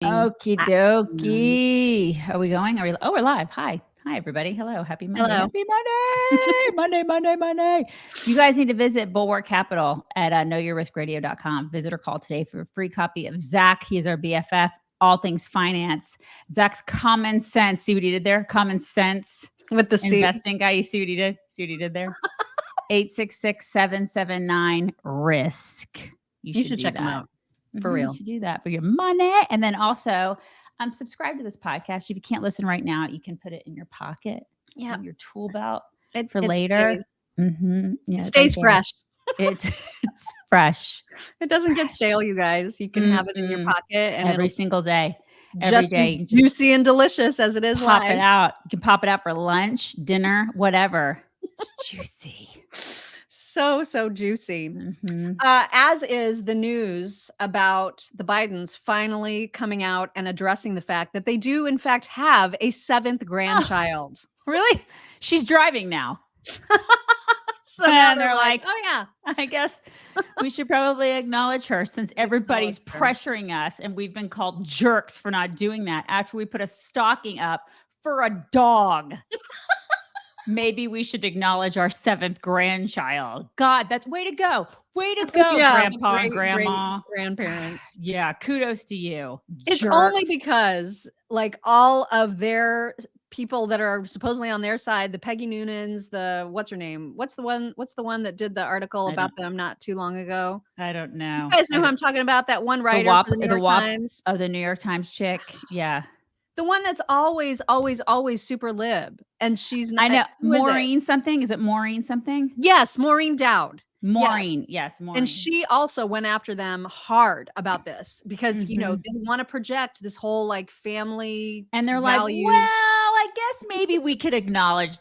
Okie dokie. Are we going? We're live. Hi, everybody. Hello. Happy Monday. Hello. Happy Monday. You guys need to visit Bulwark Capital at knowyourriskradio.com. Visit or call today for a free copy of Zach. He is our BFF, all things finance. Zach's common sense. See what he did there? Common sense. With the C. Investing guy. You see what he did? See what he did there? 866-779-RISK. You should check them out. For real. You should do that for your money. And then also subscribe to this podcast. If you can't listen right now, you can put it in your pocket, in your tool belt for later. It stays fresh. It's fresh. It doesn't get stale, you guys. You can have it in your pocket and every single day. Just juicy and delicious as it is pop live. It out. You can pop it out for lunch, dinner, whatever. It's juicy. So juicy. As is the news about the Bidens finally coming out and addressing the fact that they do, in fact, have a 7th grandchild. Really? She's driving now. So now they're like, oh, yeah. I guess we should probably acknowledge her since everybody's pressuring us and we've been called jerks for not doing that after we put a stocking up for a dog. Maybe we should acknowledge our 7th grandchild. God, that's way to go. Way to go, Grandpa and Grandma. Grandparents. Yeah, kudos to you. It's only because like all of their people that are supposedly on their side, the Peggy Noonans, what's her name? What's the one that did the article about them not too long ago? I don't know. You guys know who I'm talking about? That one writer for the New York Times. Oh, the New York Times chick. Yeah. The one that's always super lib. And she's not. I know. Maureen something. Is it Maureen something? Yes. Maureen Dowd. Maureen. Yes. Maureen. And she also went after them hard about this because, they want to project this whole like family and they're values. Like, well, I guess maybe we could acknowledge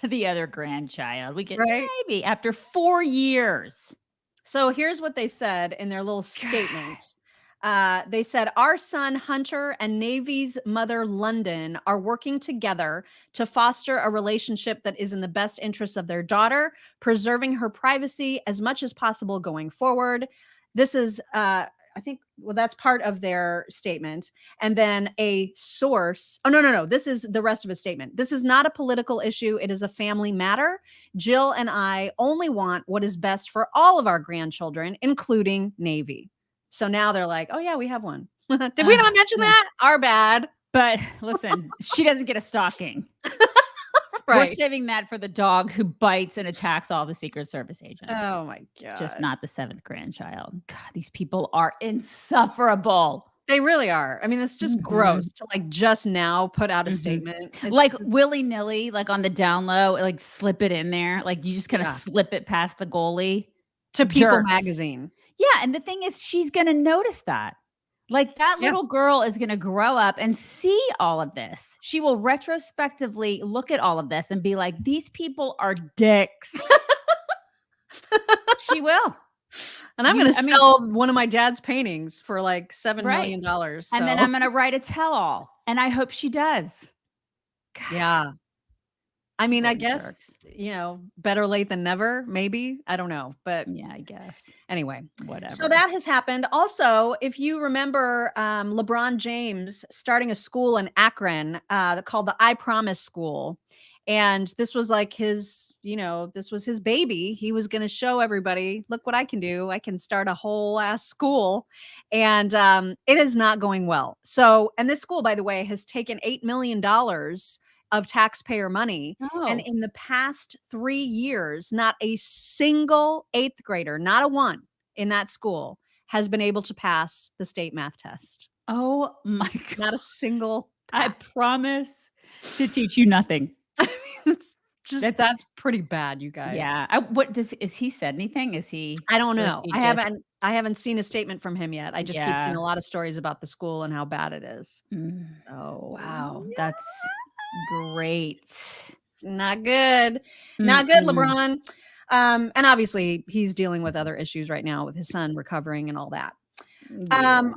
the other grandchild. We could maybe after 4 years. So here's what they said in their little statement. They said, our son Hunter and Navy's mother London are working together to foster a relationship that is in the best interest of their daughter, preserving her privacy as much as possible going forward. This is, I think, that's part of their statement. And then a source. Oh, no. This is the rest of a statement. This is not a political issue. It is a family matter. Jill and I only want what is best for all of our grandchildren, including Navy. So now they're like, oh, yeah, we have one. Did we not mention that? Our bad. But listen, she doesn't get a stocking. Right. We're saving that for the dog who bites and attacks all the Secret Service agents. Oh, my God. Just not the 7th grandchild. God, these people are insufferable. They really are. I mean, it's just gross to like just now put out a statement. It's like willy-nilly, like on the down low, like slip it in there. Like you just kind of slip it past the goalie. To People magazine. Yeah. And the thing is, she's going to notice that. Like that little girl is going to grow up and see all of this. She will retrospectively look at all of this and be like, these people are dicks. She will. And I'm going to sell one of my dad's paintings for like $7 million. So. And then I'm going to write a tell-all. And I hope she does. God. Yeah. I mean, I guess, better late than never, maybe. I don't know. But yeah, I guess. Anyway, whatever. So that has happened. Also, if you remember LeBron James starting a school in Akron called the I Promise School. And this was like his, this was his baby. He was going to show everybody, look what I can do. I can start a whole ass school. And it is not going well. So, and this school, by the way, has taken $8 million of taxpayer money. Oh. And in the past 3 years, not a single 8th grader, not a one in that school has been able to pass the state math test. Oh my God. Not a single. I promise to teach you nothing. That's pretty bad, you guys. Yeah. Is he said anything? Is he? I don't know. I haven't seen a statement from him yet. I just keep seeing a lot of stories about the school and how bad it is. So wow. That's great. Not good. Not good, LeBron. And obviously he's dealing with other issues right now with his son recovering and all that.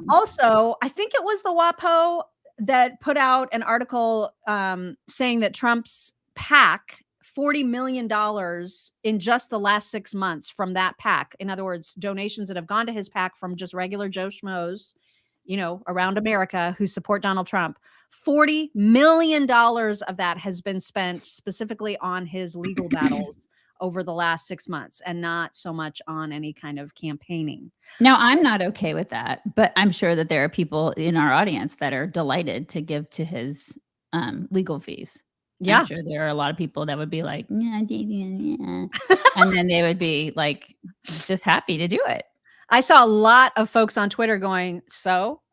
Also, I think it was the WAPO that put out an article saying that Trump's PAC, $40 million in just the last 6 months from that PAC. In other words, donations that have gone to his PAC from just regular Joe Schmoes around America who support Donald Trump. $40 million of that has been spent specifically on his legal battles over the last 6 months, and not so much on any kind of campaigning. Now, I'm not okay with that, but I'm sure that there are people in our audience that are delighted to give to his legal fees. Yeah. I'm sure there are a lot of people that would be like, yeah, and then they would be like, just happy to do it. I saw a lot of folks on Twitter going,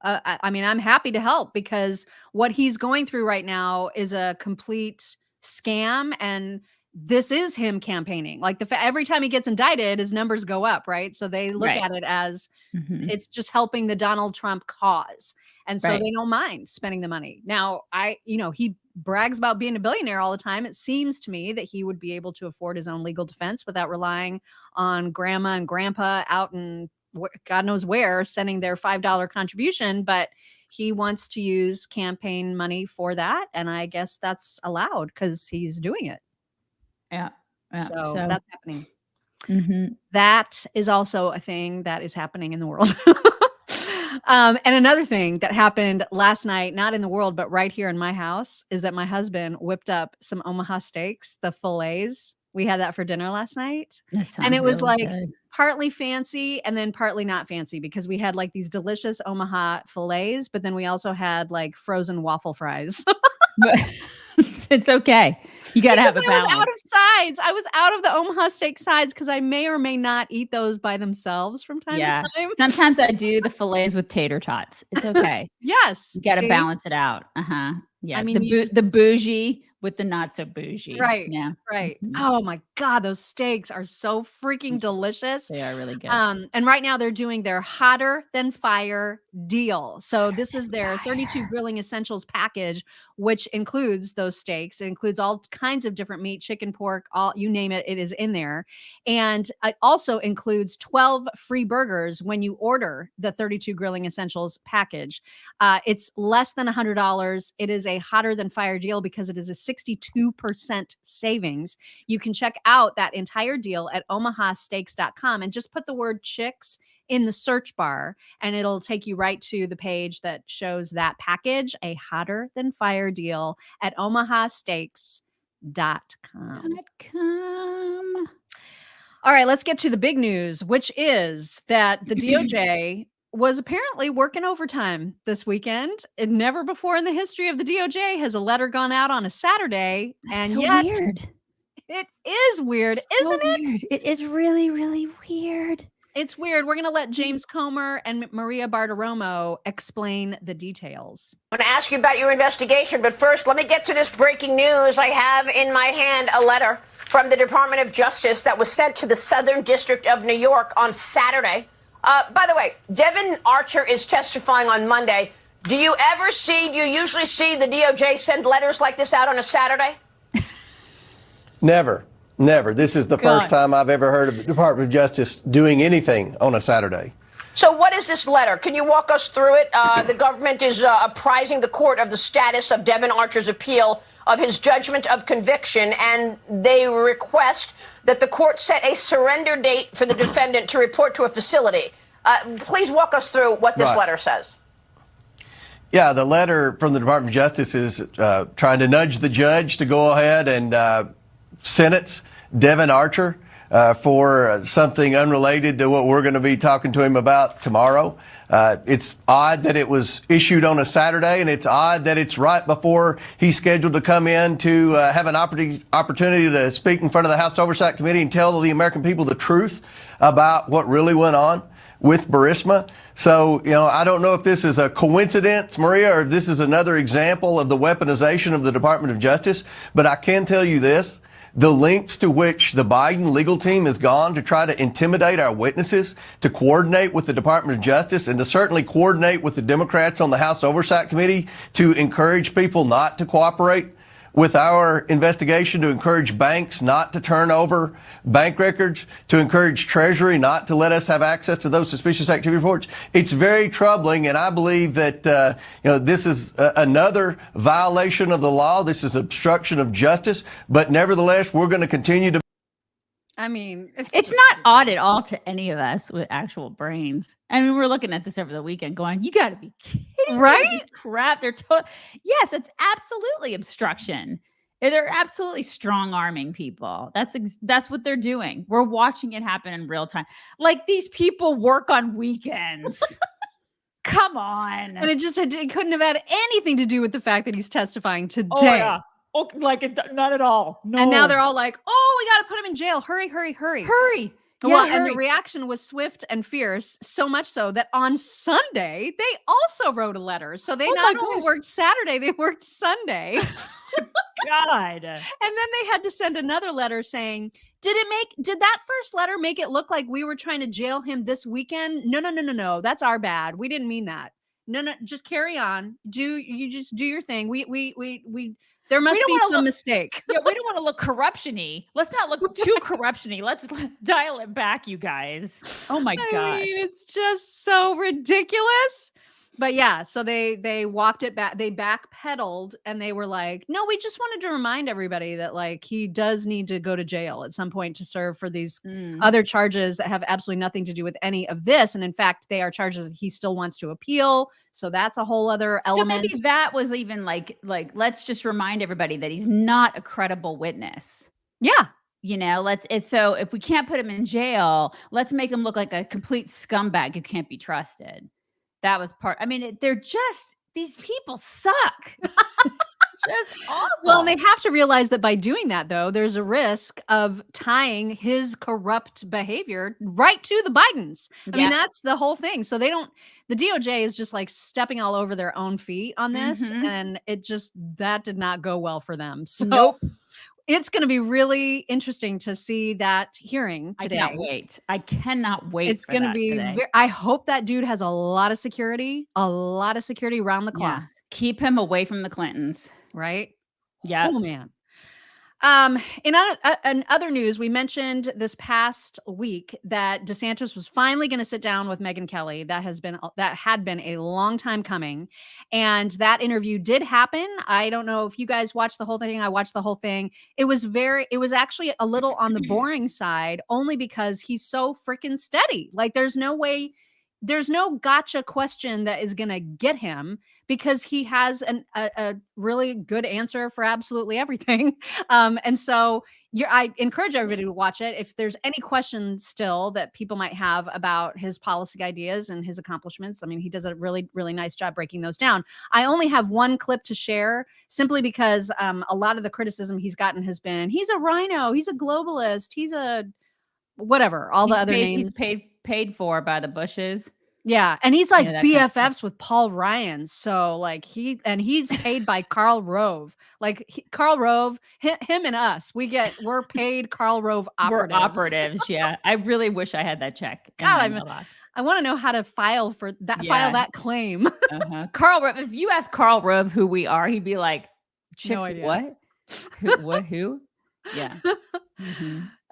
I'm happy to help, because what he's going through right now is a complete scam, and this is him campaigning. Like every time he gets indicted, his numbers go up, right? So they look at it as it's just helping the Donald Trump cause. And so they don't mind spending the money. Now, he brags about being a billionaire all the time. It seems to me that he would be able to afford his own legal defense without relying on grandma and grandpa out in God knows where sending their $5 contribution. But he wants to use campaign money for that. And I guess that's allowed because he's doing it. Yeah. So that's happening. That is also a thing that is happening in the world. And another thing that happened last night, not in the world, but right here in my house, is that my husband whipped up some Omaha Steaks, the fillets. We had that for dinner last night. And it was really like partly fancy and then partly not fancy, because we had like these delicious Omaha fillets, but then we also had like frozen waffle fries. It's okay. You got to have a balance. I was out of sides. I was out of the Omaha Steak sides because I may or may not eat those by themselves from time to time. Sometimes I do the fillets with tater tots. It's okay. Yes. You got to balance it out. Yeah. I mean, the bougie with the not so bougie. Right. Yeah. Right. Oh my God. Those steaks are so freaking delicious. They are really good. And right now they're doing their hotter than fire deal. So this is their 32 grilling essentials package, which includes those steaks. It includes all kinds of different meat, chicken, pork, you name it, it is in there. And it also includes 12 free burgers when you order the 32 grilling essentials package. It's less than $100. It is a hotter than fire deal because it is a 62% savings. You can check out that entire deal at omahasteaks.com and just put the word chicks in the search bar, and it'll take you right to the page that shows that package, a hotter than fire deal at omahasteaks.com. All right, let's get to the big news, which is that the DOJ was apparently working overtime this weekend. And never before in the history of the DOJ has a letter gone out on a Saturday. That's so weird. It is weird, isn't it? It is really, really weird. It's weird. We're going to let James Comer and Maria Bartiromo explain the details. I'm going to ask you about your investigation, but first, let me get to this breaking news. I have in my hand a letter from the Department of Justice that was sent to the Southern District of New York on Saturday. By the way, Devin Archer is testifying on Monday. Do you usually see the DOJ send letters like this out on a Saturday? Never. This is the first time I've ever heard of the Department of Justice doing anything on a Saturday. So what is this letter? Can you walk us through it? The government is apprising the court of the status of Devin Archer's appeal of his judgment of conviction, and they request that the court set a surrender date for the defendant to report to a facility. Please walk us through what this letter says. Yeah, the letter from the Department of Justice is trying to nudge the judge to go ahead and sentence Devin Archer for something unrelated to what we're going to be talking to him about tomorrow. It's odd that it was issued on a Saturday, and it's odd that it's right before he's scheduled to come in to have an opportunity to speak in front of the House Oversight Committee and tell the American people the truth about what really went on with Burisma. So, I don't know if this is a coincidence, Maria, or if this is another example of the weaponization of the Department of Justice, but I can tell you this. The lengths to which the Biden legal team has gone to try to intimidate our witnesses, to coordinate with the Department of Justice, and to certainly coordinate with the Democrats on the House Oversight Committee to encourage people not to cooperate with our investigation, to encourage banks not to turn over bank records, to encourage Treasury not to let us have access to those suspicious activity reports. It's very troubling, and I believe that this is another violation of the law. This is obstruction of justice, but nevertheless, we're going to continue to. I mean, It's not odd at all to any of us with actual brains. I mean, we're looking at this over the weekend going, you got to be kidding me with Right? this crap. Yes, it's absolutely obstruction. They're absolutely strong arming people. That's what they're doing. We're watching it happen in real time. Like, these people work on weekends. Come on. And it couldn't have had anything to do with the fact that he's testifying today. Oh, yeah. Oh, not at all. No. And now they're all like, oh, we got to put him in jail. Hurry. Hurry. Well, Yeah, and hurry. the reaction was swift and fierce, so much so that on Sunday, they also wrote a letter. So they not only worked Saturday, they worked Sunday. God. And then they had to send another letter saying, did that first letter make it look like we were trying to jail him this weekend? No. That's our bad. We didn't mean that. No, just carry on. Just do your thing. There must be some mistake. Yeah, we don't want to look corruption-y. Let's not look too corruption-y. Let's dial it back, you guys. Oh my gosh. I mean, it's just so ridiculous. But yeah, so they walked it back. They backpedaled and they were like, no, we just wanted to remind everybody that like he does need to go to jail at some point to serve for these other charges that have absolutely nothing to do with any of this. And in fact, they are charges that he still wants to appeal. So that's a whole other element. So maybe that was even like, let's just remind everybody that he's not a credible witness. Yeah. You know, so if we can't put him in jail, let's make him look like a complete scumbag who can't be trusted. That was these people suck. Just awful. Well, and they have to realize that by doing that, though, there's a risk of tying his corrupt behavior right to the Bidens. I mean, that's the whole thing. So the DOJ is just like stepping all over their own feet on this. And that did not go well for them. So nope. It's going to be really interesting to see that hearing today. I cannot wait. It's going to be, I hope that dude has a lot of security around the clock. Yeah. Keep him away from the Clintons. Right? Yeah. Oh, man. In other news, we mentioned this past week that DeSantis was finally going to sit down with Megyn Kelly. That had been a long time coming, and that interview did happen. I don't know if you guys watched the whole thing. I watched the whole thing. It was actually a little on the boring side, only because he's so freaking steady. Like, there's no gotcha question that is going to get him, because he has a really good answer for absolutely everything. And so I encourage everybody to watch it. If there's any questions still that people might have about his policy ideas and his accomplishments, I mean, he does a really, really nice job breaking those down. I only have one clip to share, simply because a lot of the criticism he's gotten has been, he's a rhino, he's a globalist, he's a whatever, all the other names. He's paid for by the Bushes. Yeah, and he's like BFFs with Paul Ryan. So like he's paid by Karl Rove. Like Karl Rove, him and us, we're paid Karl Rove operatives. We're operatives, yeah. I really wish I had that check. God, I want to know how to file for that. Yeah. File that claim. Karl Rove. If you ask Karl Rove who we are, he'd be like, "Chicks, no idea. What? Who? Yeah."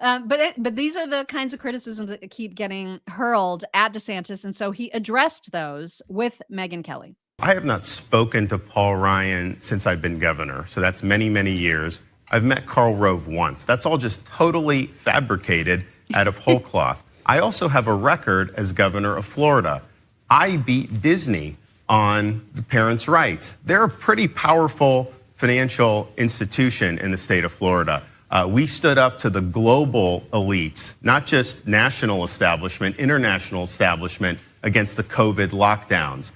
But these are the kinds of criticisms that keep getting hurled at DeSantis. And so he addressed those with Megyn Kelly. I have not spoken to Paul Ryan since I've been governor. So that's many, many years. I've met Karl Rove once. That's all just totally fabricated out of whole cloth. I also have a record as governor of Florida. I beat Disney on the parents' rights. They're a pretty powerful financial institution in the state of Florida. We stood up to the global elites, not just national establishment, international establishment, against the COVID lockdowns.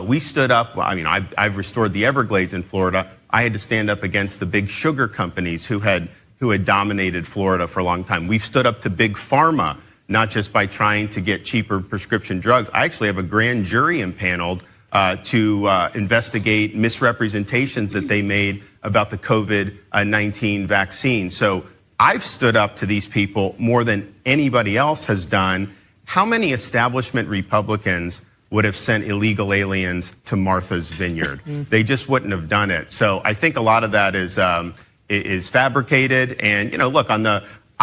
We stood up. I mean, I've restored the Everglades in Florida. I had to stand up against the big sugar companies who had dominated Florida for a long time. We've stood up to big pharma, not just by trying to get cheaper prescription drugs. I actually have a grand jury impaneled to investigate misrepresentations that they made about the COVID-19 vaccine. So I've stood up to these people more than anybody else has done. How many establishment Republicans would have sent illegal aliens to Martha's Vineyard? They just wouldn't have done it. So I think a lot of that is fabricated. And, look,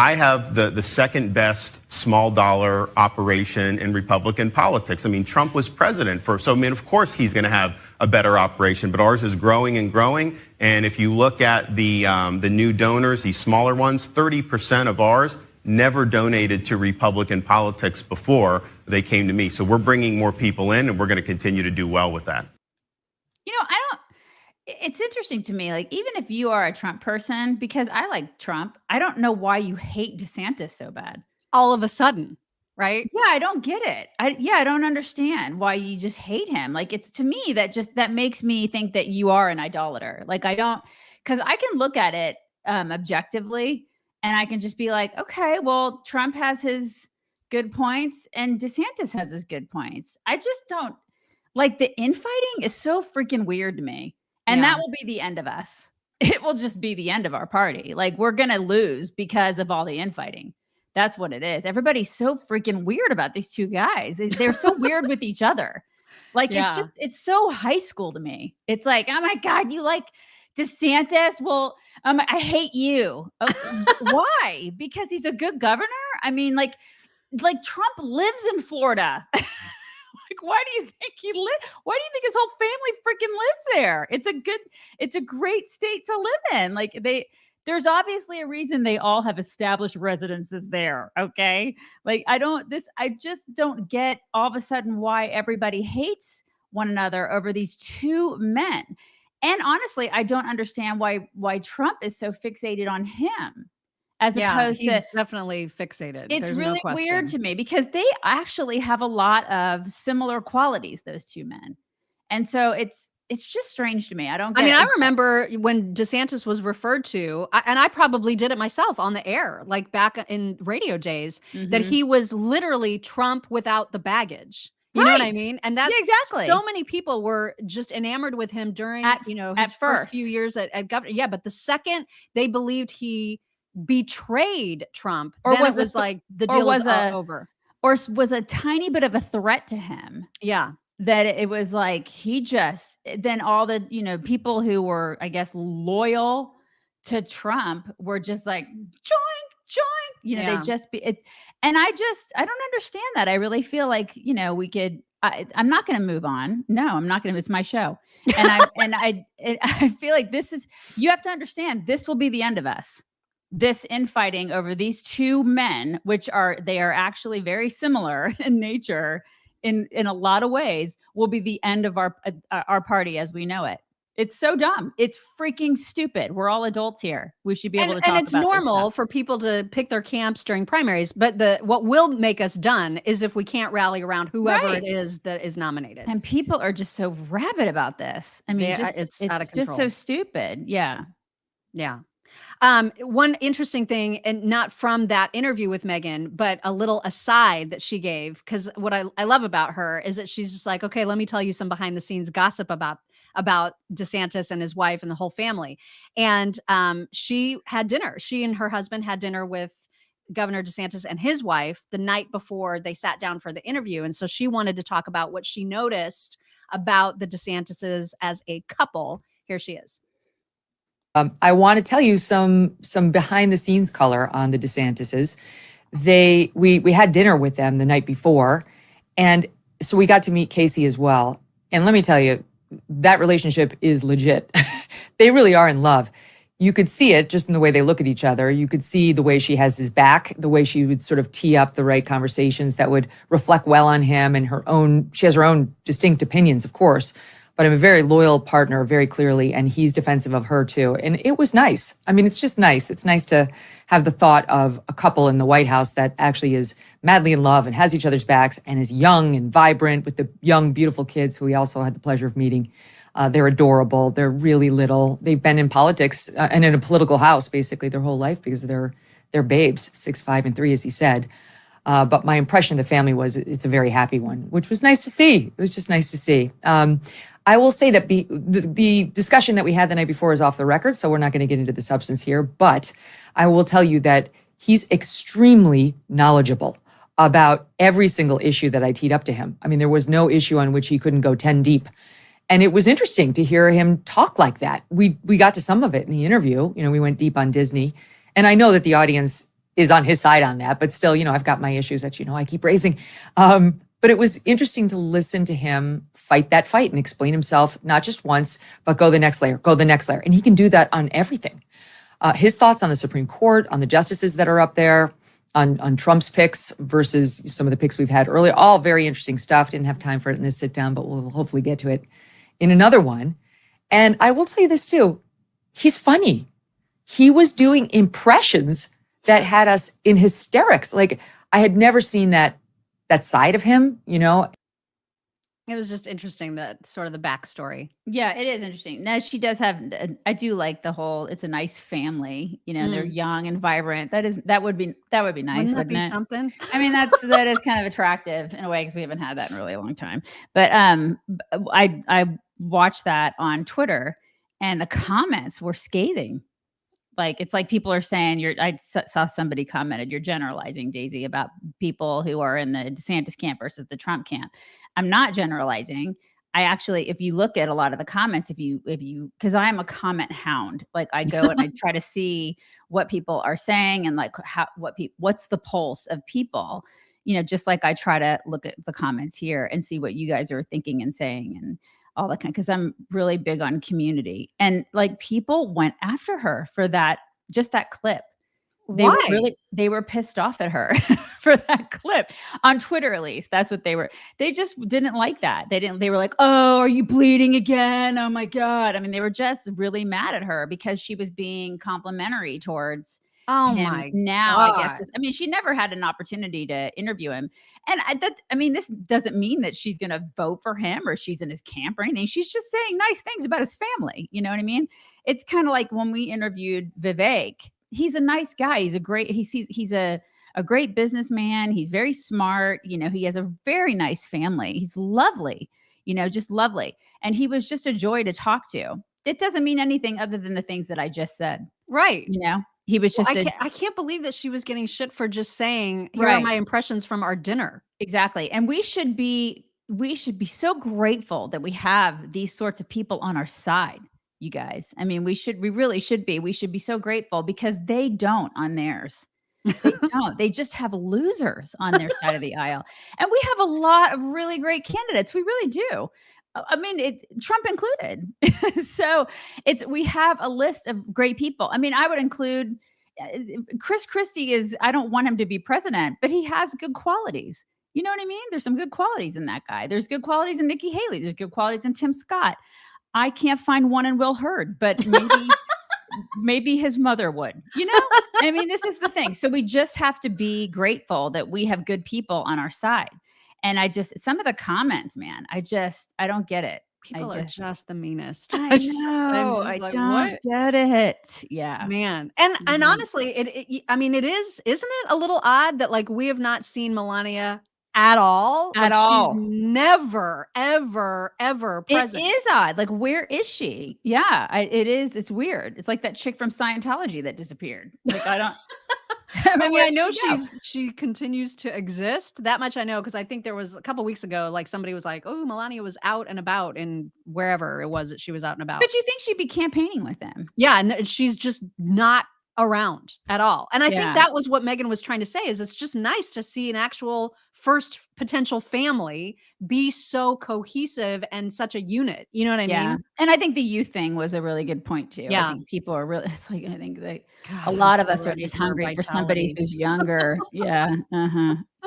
I have the second best small dollar operation in Republican politics. I mean, Trump was president of course he's going to have a better operation, but ours is growing and growing. And if you look at the new donors, these smaller ones, 30% of ours never donated to Republican politics before they came to me. So we're bringing more people in, and we're going to continue to do well with that. It's interesting to me, like, even if you are a Trump person, because I like Trump, I don't know why you hate DeSantis so bad. All of a sudden, right? Yeah, I don't get it. I don't understand why you just hate him. Like, it's, to me, that makes me think that you are an idolater. Like, because I can look at it objectively, and I can just be like, okay, well, Trump has his good points and DeSantis has his good points. I just don't like, the infighting is so freaking weird to me. And that will be the end of us. It will just be the end of our party. Like, we're going to lose because of all the infighting. That's what it is. Everybody's so freaking weird about these two guys. They're so weird with each other. Like, it's so high school to me. It's like, oh my God, you like DeSantis? Well, I hate you. Why? Because he's a good governor? I mean, like Trump lives in Florida. Like, why do you think why do you think his whole family freaking lives there? It's a great state to live in. Like, there's obviously a reason they all have established residences there. Okay. Like, I just don't get all of a sudden why everybody hates one another over these two men. And honestly, I don't understand why Trump is so fixated on him. As opposed he's to definitely fixated. It's There's really no weird to me because they actually have a lot of similar qualities, those two men. And so it's just strange to me. I don't get it. I remember when DeSantis was referred to, and I probably did it myself on the air, like back in radio days, that he was literally Trump without the baggage. You know what I mean? And that's exactly. So many people were just enamored with him during, his first few years at governor. Yeah, but the second they believed he betrayed Trump, or then was like the deal was over, or was a tiny bit of a threat to him. Yeah, that it was like then all the people who were, I guess, loyal to Trump were just like joink. They just be it, and I don't understand that. I really feel like we could. I'm not going to move on. No, I'm not going to. It's my show, and I feel like you have to understand, this will be the end of us. This infighting over these two men, they are actually very similar in nature in a lot of ways, will be the end of our party as we know it. It's so dumb. It's freaking stupid. We're all adults here. We should be able to talk about this. And it's normal for people to pick their camps during primaries, but what will make us done is if we can't rally around whoever it is that is nominated. And people are just so rabid about this. I mean, it's out of control. Just so stupid. Yeah. Yeah. One interesting thing, and not from that interview with Megyn, but a little aside that she gave, because what I love about her is that she's just like, okay, let me tell you some behind the scenes gossip about DeSantis and his wife and the whole family. And she had dinner. She and her husband had dinner with Governor DeSantis and his wife the night before they sat down for the interview. And so she wanted to talk about what she noticed about the DeSantises as a couple. Here she is. I want to tell you some behind the scenes color on the DeSantises. We had dinner with them the night before, and so we got to meet Casey as well. And let me tell you, that relationship is legit. They really are in love. You could see it just in the way they look at each other. You could see the way she has his back, the way she would sort of tee up the right conversations that would reflect well on him, and she has her own distinct opinions, of course. But I'm a very loyal partner, very clearly, and he's defensive of her too. And it was nice. I mean, it's just nice. It's nice to have the thought of a couple in the White House that actually is madly in love and has each other's backs and is young and vibrant with the young, beautiful kids who we also had the pleasure of meeting. They're adorable. They're really little. They've been in politics and in a political house basically their whole life because they're babes, 6, 5, and 3, as he said. But my impression of the family was it's a very happy one, which was nice to see. It was just nice to see. I will say that the discussion that we had the night before is off the record, so we're not going to get into the substance here. But I will tell you that he's extremely knowledgeable about every single issue that I teed up to him. I mean, there was no issue on which he couldn't go 10 deep. And it was interesting to hear him talk like that. We got to some of it in the interview. We went deep on Disney. And I know that the audience is on his side on that, but still, I've got my issues that, I keep raising. But it was interesting to listen to him fight that fight and explain himself, not just once, but go the next layer. And he can do that on everything. His thoughts on the Supreme Court, on the justices that are up there, on Trump's picks versus some of the picks we've had earlier. All very interesting stuff. Didn't have time for it in this sit down, but we'll hopefully get to it in another one. And I will tell you this too. He's funny. He was doing impressions that had us in hysterics. Like, I had never seen that side of him, you know. It was just interesting, that sort of the backstory. Yeah, it is interesting. Now she does have. I do like the whole. It's a nice family. You know, they're young and vibrant. That would be nice. Wouldn't that be it? something? I mean, that is kind of attractive in a way, because we haven't had that in a really long time. But I watched that on Twitter, and the comments were scathing. Like, it's like people are saying I saw somebody commented, you're generalizing, Daisy, about people who are in the DeSantis camp versus the Trump camp. I'm not generalizing. I actually, if you look at a lot of the comments, because I am a comment hound, like I go and I try to see what people are saying and like what's the pulse of people, you know, just like I try to look at the comments here and see what you guys are thinking and saying and all that kind of, because I'm really big on community. And like, people went after her for that, just that clip. They were pissed off at her for that clip on Twitter, at least. That's what they were. They just didn't like that. They were like, oh, are you bleeding again? Oh my God. I mean, they were just really mad at her because she was being complimentary towards him. Now, I guess. I mean, she never had an opportunity to interview him. And this doesn't mean that she's going to vote for him or she's in his camp or anything. She's just saying nice things about his family. You know what I mean? It's kind of like when we interviewed Vivek. He's a nice guy. He's a great businessman. He's very smart. You know, he has a very nice family. He's lovely, you know, just lovely. And he was just a joy to talk to. It doesn't mean anything other than the things that I just said. Right. You know, he was just I can't believe that she was getting shit for just saying, here are my impressions from our dinner. Exactly. And we should be so grateful that we have these sorts of people on our side. You guys. I mean, we really should be. We should be so grateful, because they don't on theirs. They don't. They just have losers on their side of the aisle. And we have a lot of really great candidates. We really do. I mean, Trump included. So we have a list of great people. I mean, I would include Chris Christie. I don't want him to be president, but he has good qualities. You know what I mean? There's some good qualities in that guy. There's good qualities in Nikki Haley. There's good qualities in Tim Scott. I can't find one in Will Hurd, but maybe his mother would, you know? I mean, this is the thing. So we just have to be grateful that we have good people on our side. And some of the comments, man, I don't get it. People are just the meanest. I know. I don't get it. Yeah, man. And honestly, I mean, isn't it a little odd that like we have not seen Melania at all? She's never, ever, ever present. It is odd. Like, where is she? Yeah, it is. It's weird. It's like that chick from Scientology that disappeared. Like, I don't. I mean, I know she continues to exist. That much I know, because I think there was a couple weeks ago, like somebody was like, "Oh, Melania was out and about in wherever it was that she was out and about." But you think she'd be campaigning with them? Yeah, and she's just not around at all. And I think that was what Megan was trying to say, is it's just nice to see an actual first potential family be so cohesive and such a unit. You know what I mean? And I think the youth thing was a really good point too. Yeah. I think people are really, it's like, I think a lot of us are just hungry for somebody who's younger. Yeah.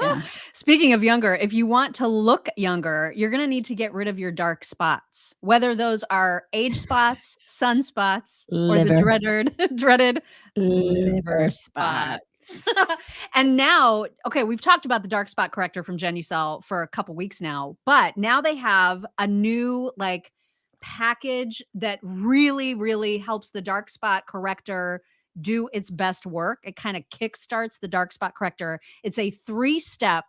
Yeah. Speaking of younger, if you want to look younger, you're going to need to get rid of your dark spots, whether those are age spots, sunspots, or the dreaded liver spots. And now, okay, we've talked about the dark spot corrector from Genucel for a couple weeks now, but now they have a new like package that really, really helps the dark spot corrector do its best work. It kind of kickstarts the dark spot corrector. It's a 3-step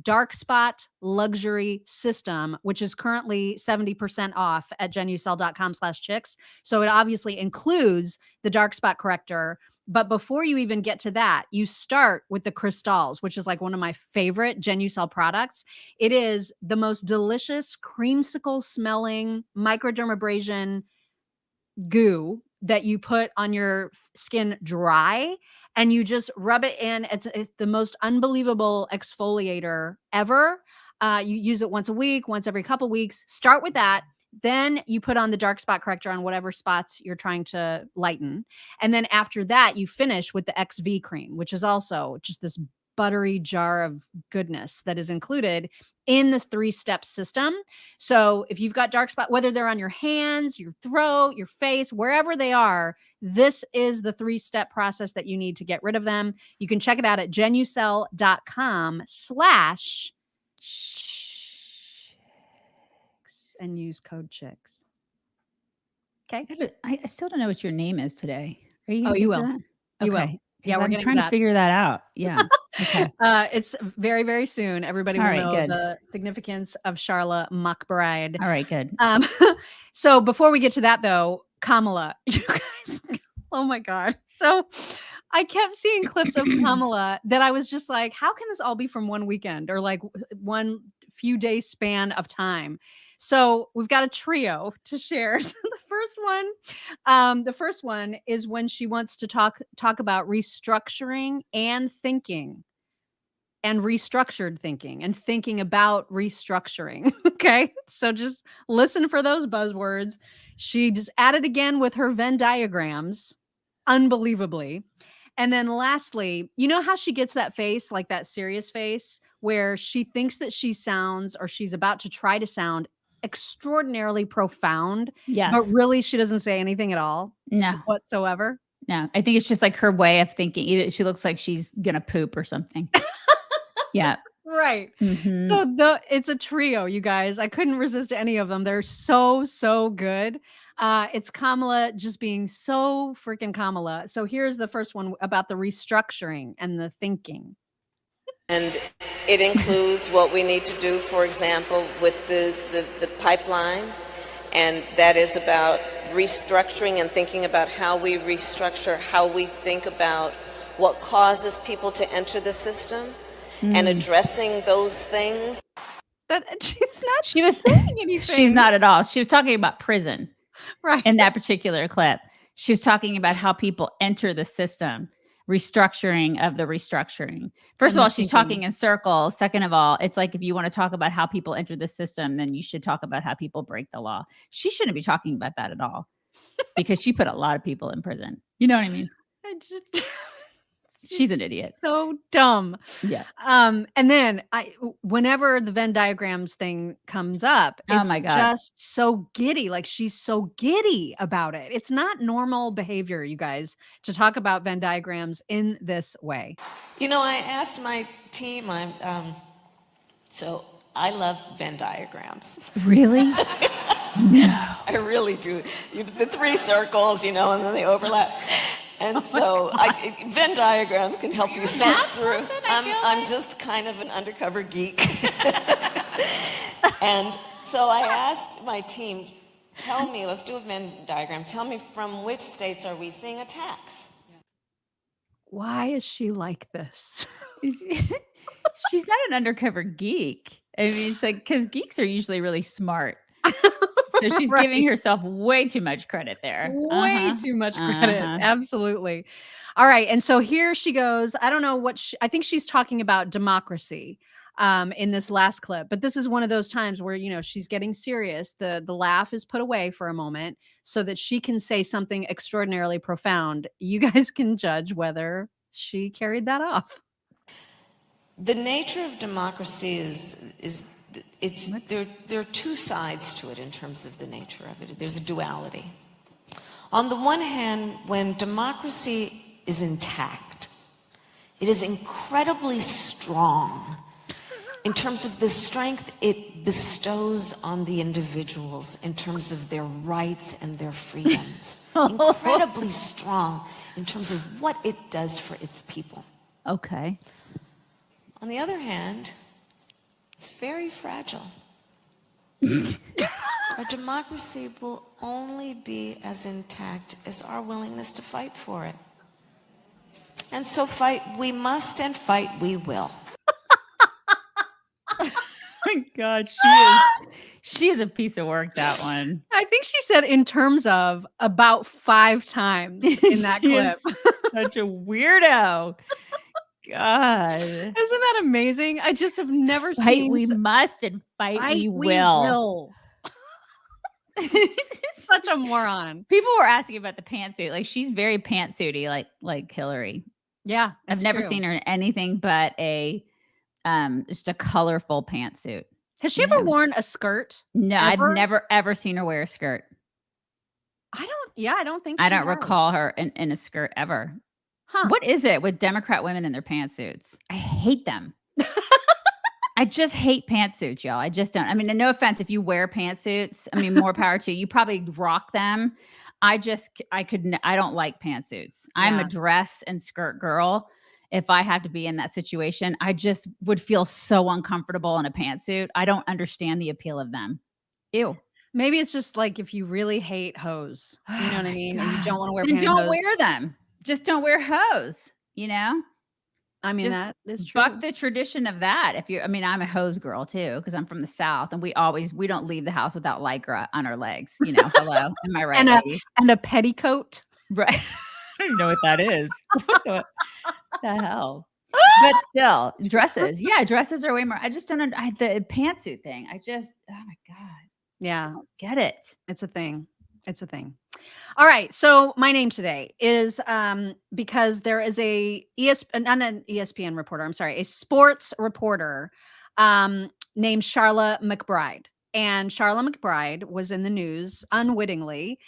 dark spot luxury system, which is currently 70% off at genucel.com/chicks. So it obviously includes the dark spot corrector. But before you even get to that, you start with the crystals, which is like one of my favorite Genucel products. It is the most delicious creamsicle smelling microdermabrasion goo that you put on your skin dry, and you just rub it in. It's the most unbelievable exfoliator ever. You use it once a week, once every couple weeks. Start with that. Then you put on the dark spot corrector on whatever spots you're trying to lighten. And then after that, you finish with the XV cream, which is also just this buttery jar of goodness that is included in this 3-step system. So if you've got dark spot, whether they're on your hands, your throat, your face, wherever they are, this is the 3-step process that you need to get rid of them. You can check it out at Genucel.com/chicks and use code chicks. Okay. I still don't know what your name is today. Are you? Oh, you will. That? You will. Okay. Yeah, we're I'm getting trying to to that. figure that out. Yeah. Okay. It's very, very soon. Everybody All will right, know good. the significance of Charla McBride. All right. Good. So before we get to that, though, Kamala, you guys, oh my God. So I kept seeing clips of Kamala that I was just like, how can this all be from one weekend or like one few day span of time? So we've got a trio to share. So the first one is when she wants to talk about restructuring and thinking. And restructured thinking and thinking about restructuring. Okay. So just listen for those buzzwords. She just added again with her Venn diagrams, unbelievably. And then lastly, you know how she gets that face, like that serious face, where she thinks that she sounds or she's about to try to sound extraordinarily profound, Yes. but really she doesn't say anything at all No. whatsoever. No. I think it's just like her way of thinking. Either she looks like she's gonna poop or something. Yeah. Right. Mhm. So it's a trio, you guys. I couldn't resist any of them. They're so good. It's Kamala just being so freaking Kamala. So here's the first one about the restructuring and the thinking. And it includes what we need to do, for example, with the pipeline. And that is about restructuring and thinking about how we restructure, how we think about what causes people to enter the system. And addressing those things. That she's not She was saying anything. She's not at all. She was talking about prison right in that particular clip. She was talking about how people enter the system, restructuring of the restructuring. First of all, she's talking in circles. Second of all, it's like if you want to talk about how people enter the system, then you should talk about how people break the law. She shouldn't be talking about that at all because she put a lot of people in prison. You know what I mean? She's an idiot. So dumb. Yeah. And then whenever the Venn diagrams thing comes up, it's Oh my God. just so giddy. Like she's so giddy about it. It's not normal behavior, you guys, to talk about Venn diagrams in this way. You know, I asked my team, so I love Venn diagrams. Really? No. I really do. The 3 circles, and then they overlap. And so Venn diagrams can help you sort through. I'm just kind of an undercover geek. And so I asked my team, tell me, let's do a Venn diagram. Tell me from which states are we seeing attacks? Why is she like this? She's not an undercover geek. I mean, it's like, because geeks are usually really smart. So she's Right. giving herself way too much credit there. Way too much credit. Absolutely. All right. And so here she goes. I don't know what I think she's talking about democracy in this last clip, but this is one of those times where, she's getting serious. The laugh is put away for a moment so that she can say something extraordinarily profound. You guys can judge whether she carried that off. The nature of democracy is there are 2 sides to it in terms of the nature of it. There's a duality. On the one hand, when democracy is intact, it is incredibly strong in terms of the strength it bestows on the individuals in terms of their rights and their freedoms. Incredibly strong in terms of what it does for its people. Okay. On the other hand, it's very fragile. Our democracy will only be as intact as our willingness to fight for it. And so fight we must and fight we will. Oh my God, she is a piece of work, that one. I think she said in terms of about 5 times in that She clip. is such a weirdo. God. Isn't that amazing? I just have never Fight seen we must and fight we will. Such a moron. People were asking about the pantsuit. Like she's very pantsuity, like Hillary. Yeah, I've never seen her in anything but just a colorful pantsuit. Has she ever worn a skirt? No, ever? I've never ever seen her wear a skirt. I don't think I she don't has. recall her in a skirt ever. Huh. What is it with Democrat women in their pantsuits? I hate them. I just hate pantsuits, y'all. I just don't. I mean, and no offense if you wear pantsuits. I mean, more power to you. You probably rock them. I don't like pantsuits. I'm a dress and skirt girl. If I have to be in that situation, I just would feel so uncomfortable in a pantsuit. I don't understand the appeal of them. Ew. Maybe it's just like if you really hate hose, you know what I mean? And you don't want to wear then pantyhose. don't wear them. Just don't wear hose, you know? I mean, Just that is true. Fuck the tradition of that. I'm a hose girl too, because I'm from the South and we don't leave the house without Lycra on our legs. You know, hello. Am I right? And a petticoat. Right. I don't even know what that is. What the hell? But still, dresses. Yeah, dresses are way more. I just don't the pantsuit thing. Oh my God. Yeah. I don't get it. It's a thing. It's a thing. All right. So my name today is because there is not an ESPN reporter. I'm sorry, a sports reporter named Charla McBride. And Charla McBride was in the news unwittingly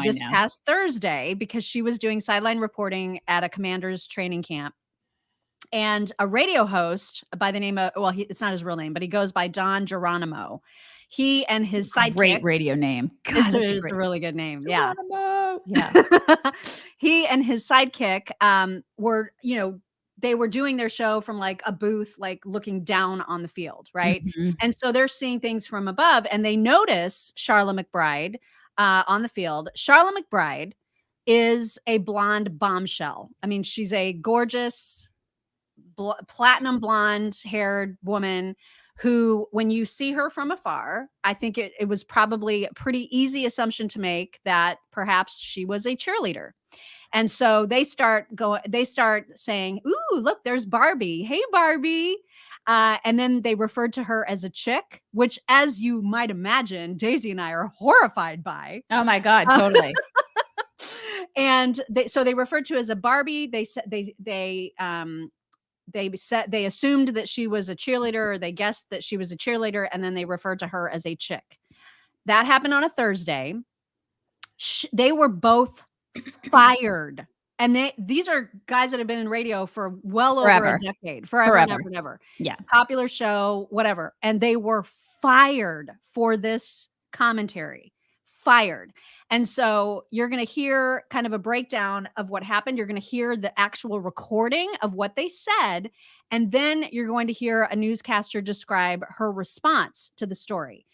this past Thursday because she was doing sideline reporting at a Commanders training camp. And a radio host by the name of, it's not his real name, but he goes by Don Geronimo. He and his sidekick. Great radio name. God, it's a really good name. Geronimo. Yeah. He and his sidekick were, they were doing their show from like a booth, like looking down on the field. Right. Mm-hmm. And so they're seeing things from above and they notice Charla McBride on the field. Charla McBride is a blonde bombshell. I mean, she's a gorgeous platinum blonde haired woman who, when you see her from afar, I think it was probably a pretty easy assumption to make that perhaps she was a cheerleader. And so they start saying, "Ooh, look, there's Barbie. Hey, Barbie." And then they referred to her as a chick, which, as you might imagine, Daisy and I are horrified by. Oh my God, totally. And they referred to her as a Barbie. They said they assumed that she was a cheerleader, or they guessed that she was a cheerleader, and then they referred to her as a chick. That happened on a Thursday. They were both fired. And these are guys that have been in radio for well over a decade. Forever. And ever. Yeah. Popular show, whatever. And they were fired for this commentary. Fired. And so you're going to hear kind of a breakdown of what happened. You're going to hear the actual recording of what they said. And then you're going to hear a newscaster describe her response to the story.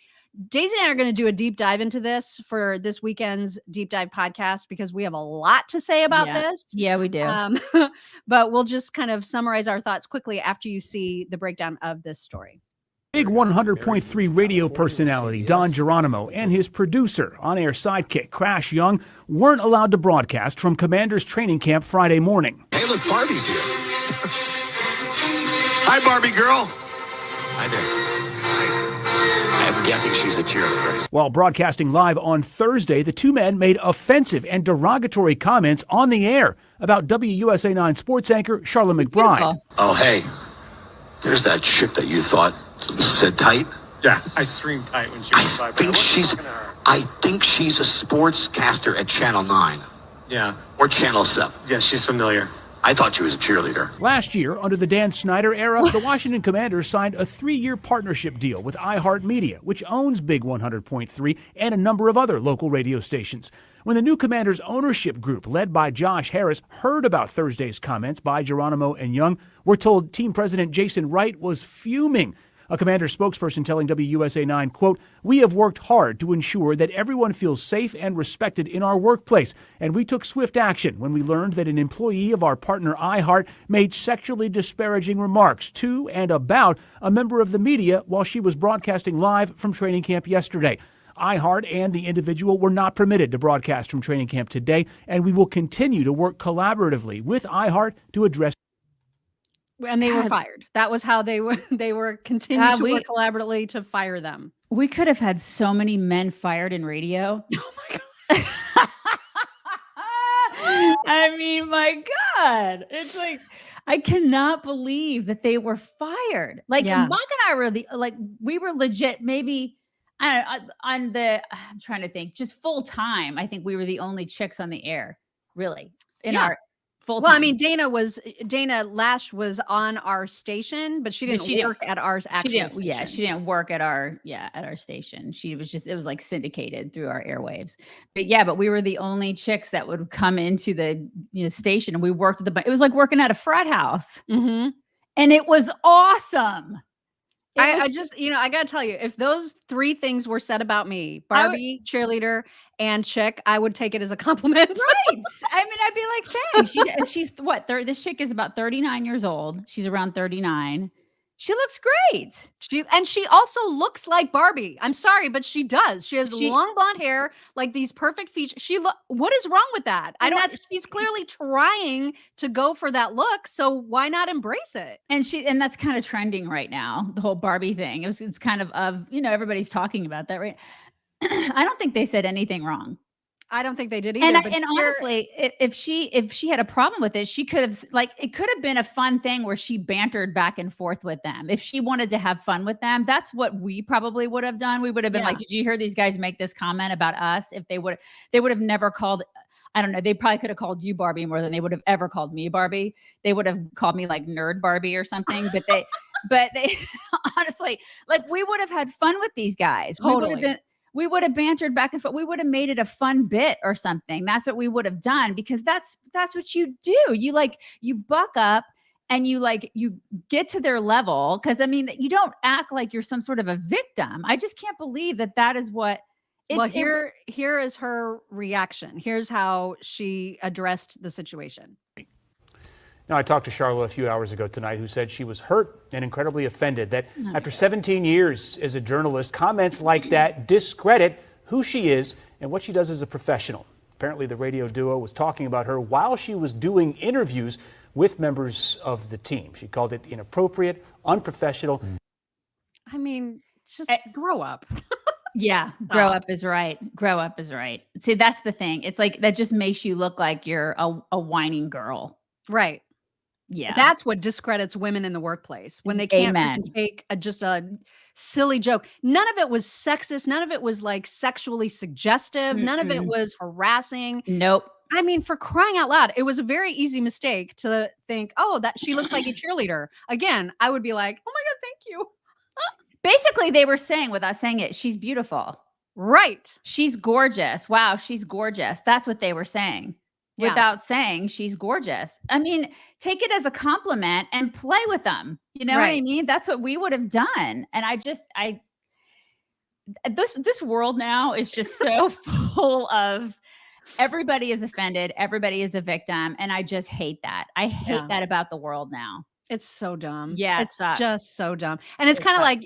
Daisy and I are going to do a deep dive into this for this weekend's Deep Dive podcast because we have a lot to say about this. Yeah, we do. But we'll just kind of summarize our thoughts quickly after you see the breakdown of this story. Big 100.3 radio personality Don Geronimo and his producer, on-air sidekick Crash Young, weren't allowed to broadcast from Commander's training camp Friday morning. Hey, look, Barbie's here. Hi, Barbie girl. Hi there. Hi. I'm guessing she's a cheerleader. While broadcasting live on Thursday, the two men made offensive and derogatory comments on the air about WUSA 9 sports anchor Charla McBride. Oh, hey. There's that chick that you thought said tight. Yeah, I screamed tight when she was by. I think she's a sportscaster at Channel 9. Yeah. Or Channel 7. Yeah, she's familiar. I thought she was a cheerleader. Last year, under the Dan Snyder era, the Washington Commanders signed a 3-year partnership deal with iHeartMedia, which owns Big 100.3 and a number of other local radio stations. When the new Commanders ownership group, led by Josh Harris, heard about Thursday's comments by Geronimo and Young, we're told team president Jason Wright was fuming. A Commander spokesperson telling WUSA 9, quote, "We have worked hard to ensure that everyone feels safe and respected in our workplace, and we took swift action when we learned that an employee of our partner iHeart made sexually disparaging remarks to and about a member of the media while she was broadcasting live from training camp yesterday. iHeart and the individual were not permitted to broadcast from training camp today, and we will continue to work collaboratively with iHeart to address." And they were fired. That was how they were continuing to work collaboratively to fire them. We could have had so many men fired in radio. Oh my God. I mean, my God. It's like, I cannot believe that they were fired. Like, Yeah. Mark and I were we were legit, maybe, I don't know, I'm trying to think, just full time. I think we were the only chicks on the air, really, in our full time. Well, I mean, Dana Lash was on our station, but she didn't work at our actual station. Yeah, she didn't work at our station. She was just, it was like syndicated through our airwaves. But we were the only chicks that would come into the station, and we worked at it was like working at a frat house. Mm-hmm. And it was awesome. I just, I got to tell you, if those three things were said about me, Barbie, cheerleader, and chick, I would take it as a compliment. Right. I mean, I'd be like, thanks. She's what? This chick is about 39 years old. She's around 39. She looks great. She also looks like Barbie. I'm sorry, but she does. She has long blonde hair, like these perfect features. What is wrong with that? She's clearly trying to go for that look. So why not embrace it? And that's kind of trending right now, the whole Barbie thing. It's kind of everybody's talking about that, right? I don't think they said anything wrong. I don't think they did either. And honestly, if she had a problem with it, she could have, it could have been a fun thing where she bantered back and forth with them. If she wanted to have fun with them, that's what we probably would have done. We would have been like, did you hear these guys make this comment about us? If they would have never called, I don't know, they probably could have called you Barbie more than they would have ever called me Barbie. They would have called me like Nerd Barbie or something, but they honestly, we would have had fun with these guys. Totally. We would have bantered back and forth. We would have made it a fun bit or something. That's what we would have done, because that's what you do. You buck up and you get to their level. Cause I mean, you don't act like you're some sort of a victim. I just can't believe that is what here is her reaction. Here's how she addressed the situation. Now, I talked to Charlotte a few hours ago tonight, who said she was hurt and incredibly offended that after 17 years as a journalist, comments like that discredit who she is and what she does as a professional. Apparently, the radio duo was talking about her while she was doing interviews with members of the team. She called it inappropriate, unprofessional. I mean, just grow up. Yeah, grow up is right. Grow up is right. See, that's the thing. It's like, that just makes you look like you're a whining girl. Right. Yeah. That's what discredits women in the workplace, when they can't freaking take just a silly joke. None of it was sexist. None of it was sexually suggestive. None of it was harassing. Nope. I mean, for crying out loud, it was a very easy mistake to think, oh, that she looks like a cheerleader. Again, I would be like, oh my God, thank you. Basically, they were saying, without saying it, she's beautiful. Right. She's gorgeous. Wow, she's gorgeous. That's what they were saying. Without saying she's gorgeous. I mean, take it as a compliment and play with them. You know what I mean? That's what we would have done. And this world now is just so full of, everybody is offended. Everybody is a victim. And I just hate that. I hate that about the world now. It's so dumb. Yeah, it's just so dumb. And it's kind of like,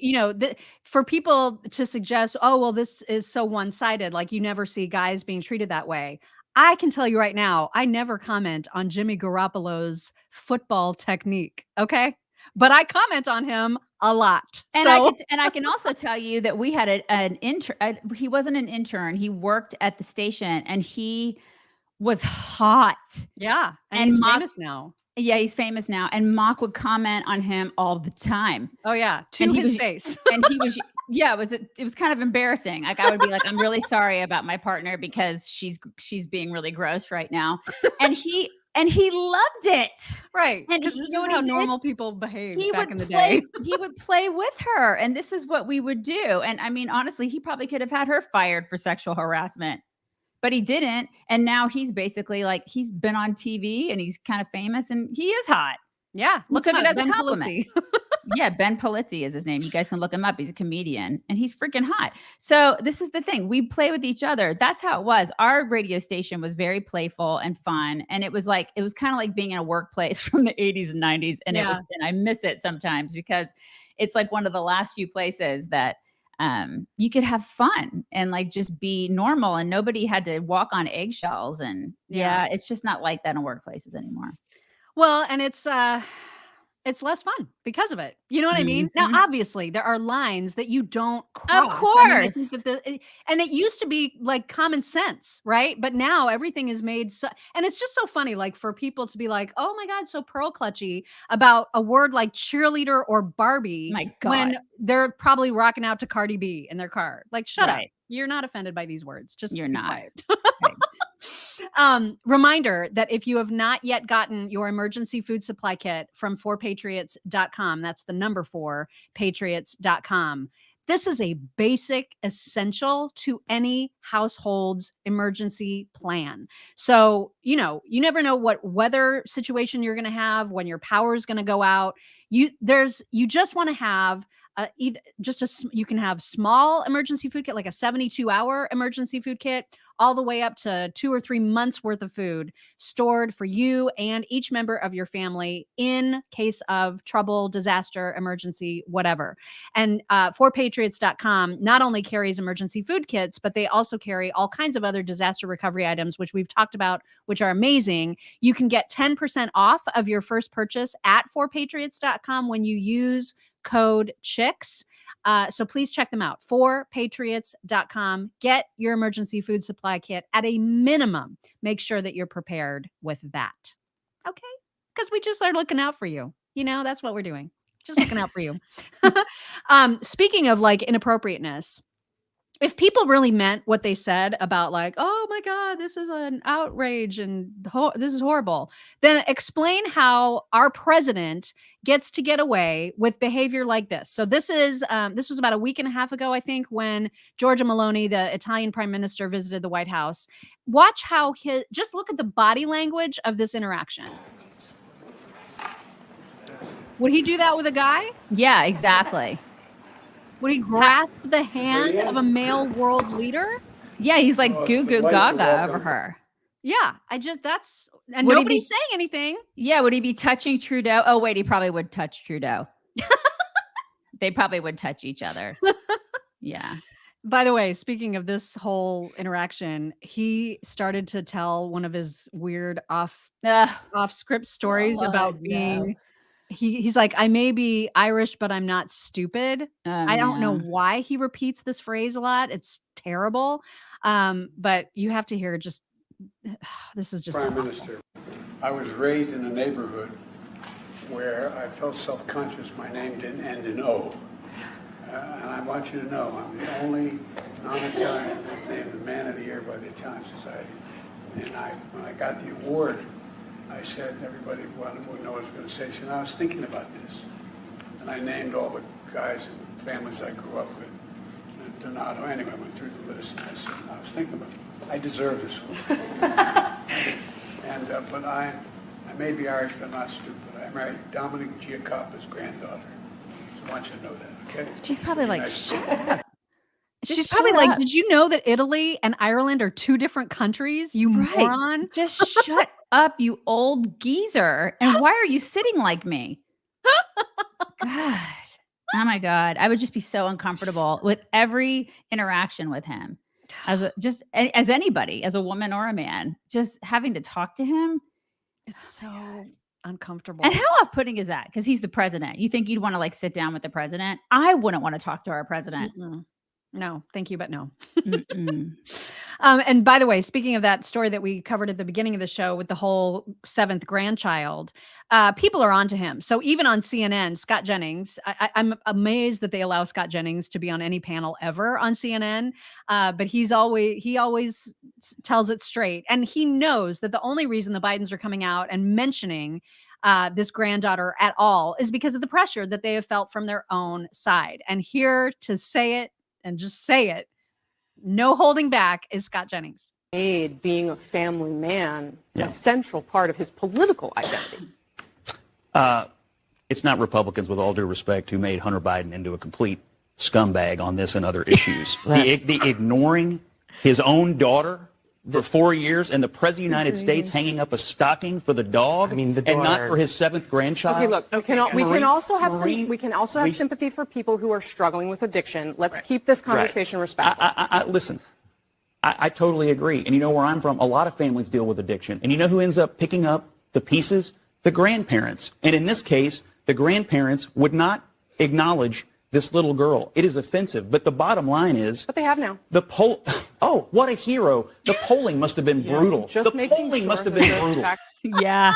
for people to suggest, oh, well, this is so one-sided. Like, you never see guys being treated that way. I can tell you right now, I never comment on Jimmy Garoppolo's football technique. Okay. But I comment on him a lot. And I can also tell you that we had an intern. He wasn't an intern. He worked at the station, and he was hot. Yeah. And he's famous now. Yeah, he's famous now. And Mock would comment on him all the time. Oh yeah. To his face. And he was, it was kind of embarrassing. Like, I would be like, I'm really sorry about my partner because she's being really gross right now. And he loved it. Right. And this is how normal people behave back in the day. day. He would play with her, and this is what we would do. And I mean, honestly, he probably could have had her fired for sexual harassment, but he didn't. And now he's basically he's been on TV and he's kind of famous, and he is hot. Yeah. Look at it as a compliment. Yeah, Ben Polizzi is his name. You guys can look him up. He's a comedian, and he's freaking hot. So this is the thing. We play with each other. That's how it was. Our radio station was very playful and fun. And it was kind of like being in a workplace from the 80s and 90s. And and I miss it sometimes, because it's like one of the last few places that you could have fun and just be normal, and nobody had to walk on eggshells. And it's just not like that in workplaces anymore. Well, and it's it's less fun because of it. You know what I mean? Now, obviously, there are lines that you don't cross. Of I course. think that and it used to be like common sense, right? But now everything is made so, and it's just so funny, like for people to be like, oh my God, so pearl clutchy about a word like cheerleader or Barbie My God. when they're probably rocking out to Cardi B in their car. Like, shut up. Right. You're not offended by these words. Just You're be not. quiet. Right. Reminder that if you have not yet gotten your emergency food supply kit from FourPatriots.com, that's the number 4Patriots.com. This is a basic essential to any household's emergency plan. So, you never know what weather situation you're going to have, when your power is going to go out. You just want to have you can have small emergency food kit, like a 72-hour emergency food kit, all the way up to 2 or 3 months worth of food stored for you and each member of your family in case of trouble, disaster, emergency, whatever. And FourPatriots.com not only carries emergency food kits, but they also carry all kinds of other disaster recovery items, which we've talked about, which are amazing. You can get 10% off of your first purchase at FourPatriots.com when you use code CHICKS. So please check them out. FourPatriots.com. Get your emergency food supply kit at a minimum. Make sure that you're prepared with that. Okay? Because we just are looking out for you. That's what we're doing. Just looking out for you. Speaking of like inappropriateness, if people really meant what they said about like, oh my God, this is an outrage and this is horrible, then explain how our president gets to get away with behavior like this. So this was about a week and a half ago, I think, when Giorgia Meloni, the Italian prime minister, visited the White House. Watch how just look at the body language of this interaction. Would he do that with a guy? Yeah, exactly. Would he grasp the hand of a male world leader? Yeah, he's like goo goo gaga over her. Yeah, and nobody's saying anything. Yeah, would he be touching Trudeau? Oh, wait, he probably would touch Trudeau. They probably would touch each other. Yeah. By the way, speaking of this whole interaction, he started to tell one of his weird off script stories about being. He's like, I may be Irish, but I'm not stupid. I don't know why he repeats this phrase a lot. It's terrible. But you have to hear this is just Prime Minister. I was raised in a neighborhood where I felt self-conscious. My name didn't end in O. And I want you to know I'm the only non-Italian named the Man of the Year by the Italian Society. And when I got the award, I said, everybody would know what I was going to say. So I was thinking about this. And I named all the guys and families I grew up with. And Donato, anyway, I went through the list. And I was thinking about it. I deserve this one. But I may be Irish, but I'm not stupid. I married Dominic Giacoppa's granddaughter. So I want you to know that, okay? She's probably like, shut up. She's probably like, did you know that Italy and Ireland are two different countries? You moron. Just shut up, you old geezer. And why are you sitting like me? God. Oh my God. I would just be so uncomfortable with every interaction with him. As anybody, as a woman or a man, just having to talk to him. It's so uncomfortable. And how off-putting is that? Because he's the president. You think you'd want to like sit down with the president? I wouldn't want to talk to our president. No, thank you, but no. And by the way, speaking of that story that we covered at the beginning of the show with the whole 7th grandchild, people are onto him. So even on CNN, Scott Jennings, I'm amazed that they allow Scott Jennings to be on any panel ever on CNN. But he always tells it straight. And he knows that the only reason the Bidens are coming out and mentioning this granddaughter at all is because of the pressure that they have felt from their own side. And here to say it, and just say it, no holding back, is Scott Jennings. Made being a family man a central part of his political identity. It's not Republicans, with all due respect, who made Hunter Biden into a complete scumbag on this and other issues. the ignoring his own daughter for 4 years, and the president of the United States hanging up a stocking for the dog, and not for his 7th grandchild. Okay, look, we can also have sympathy for people who are struggling with addiction. Let's keep this conversation respectful. Listen, I totally agree. And you know where I'm from, a lot of families deal with addiction. And you know who ends up picking up the pieces? The grandparents. And in this case, the grandparents would not acknowledge this little girl. It is offensive. But the bottom line is, But they have now. Oh, what a hero. The polling must have been brutal. Just The making polling sure must have that been the brutal. fact- Yeah.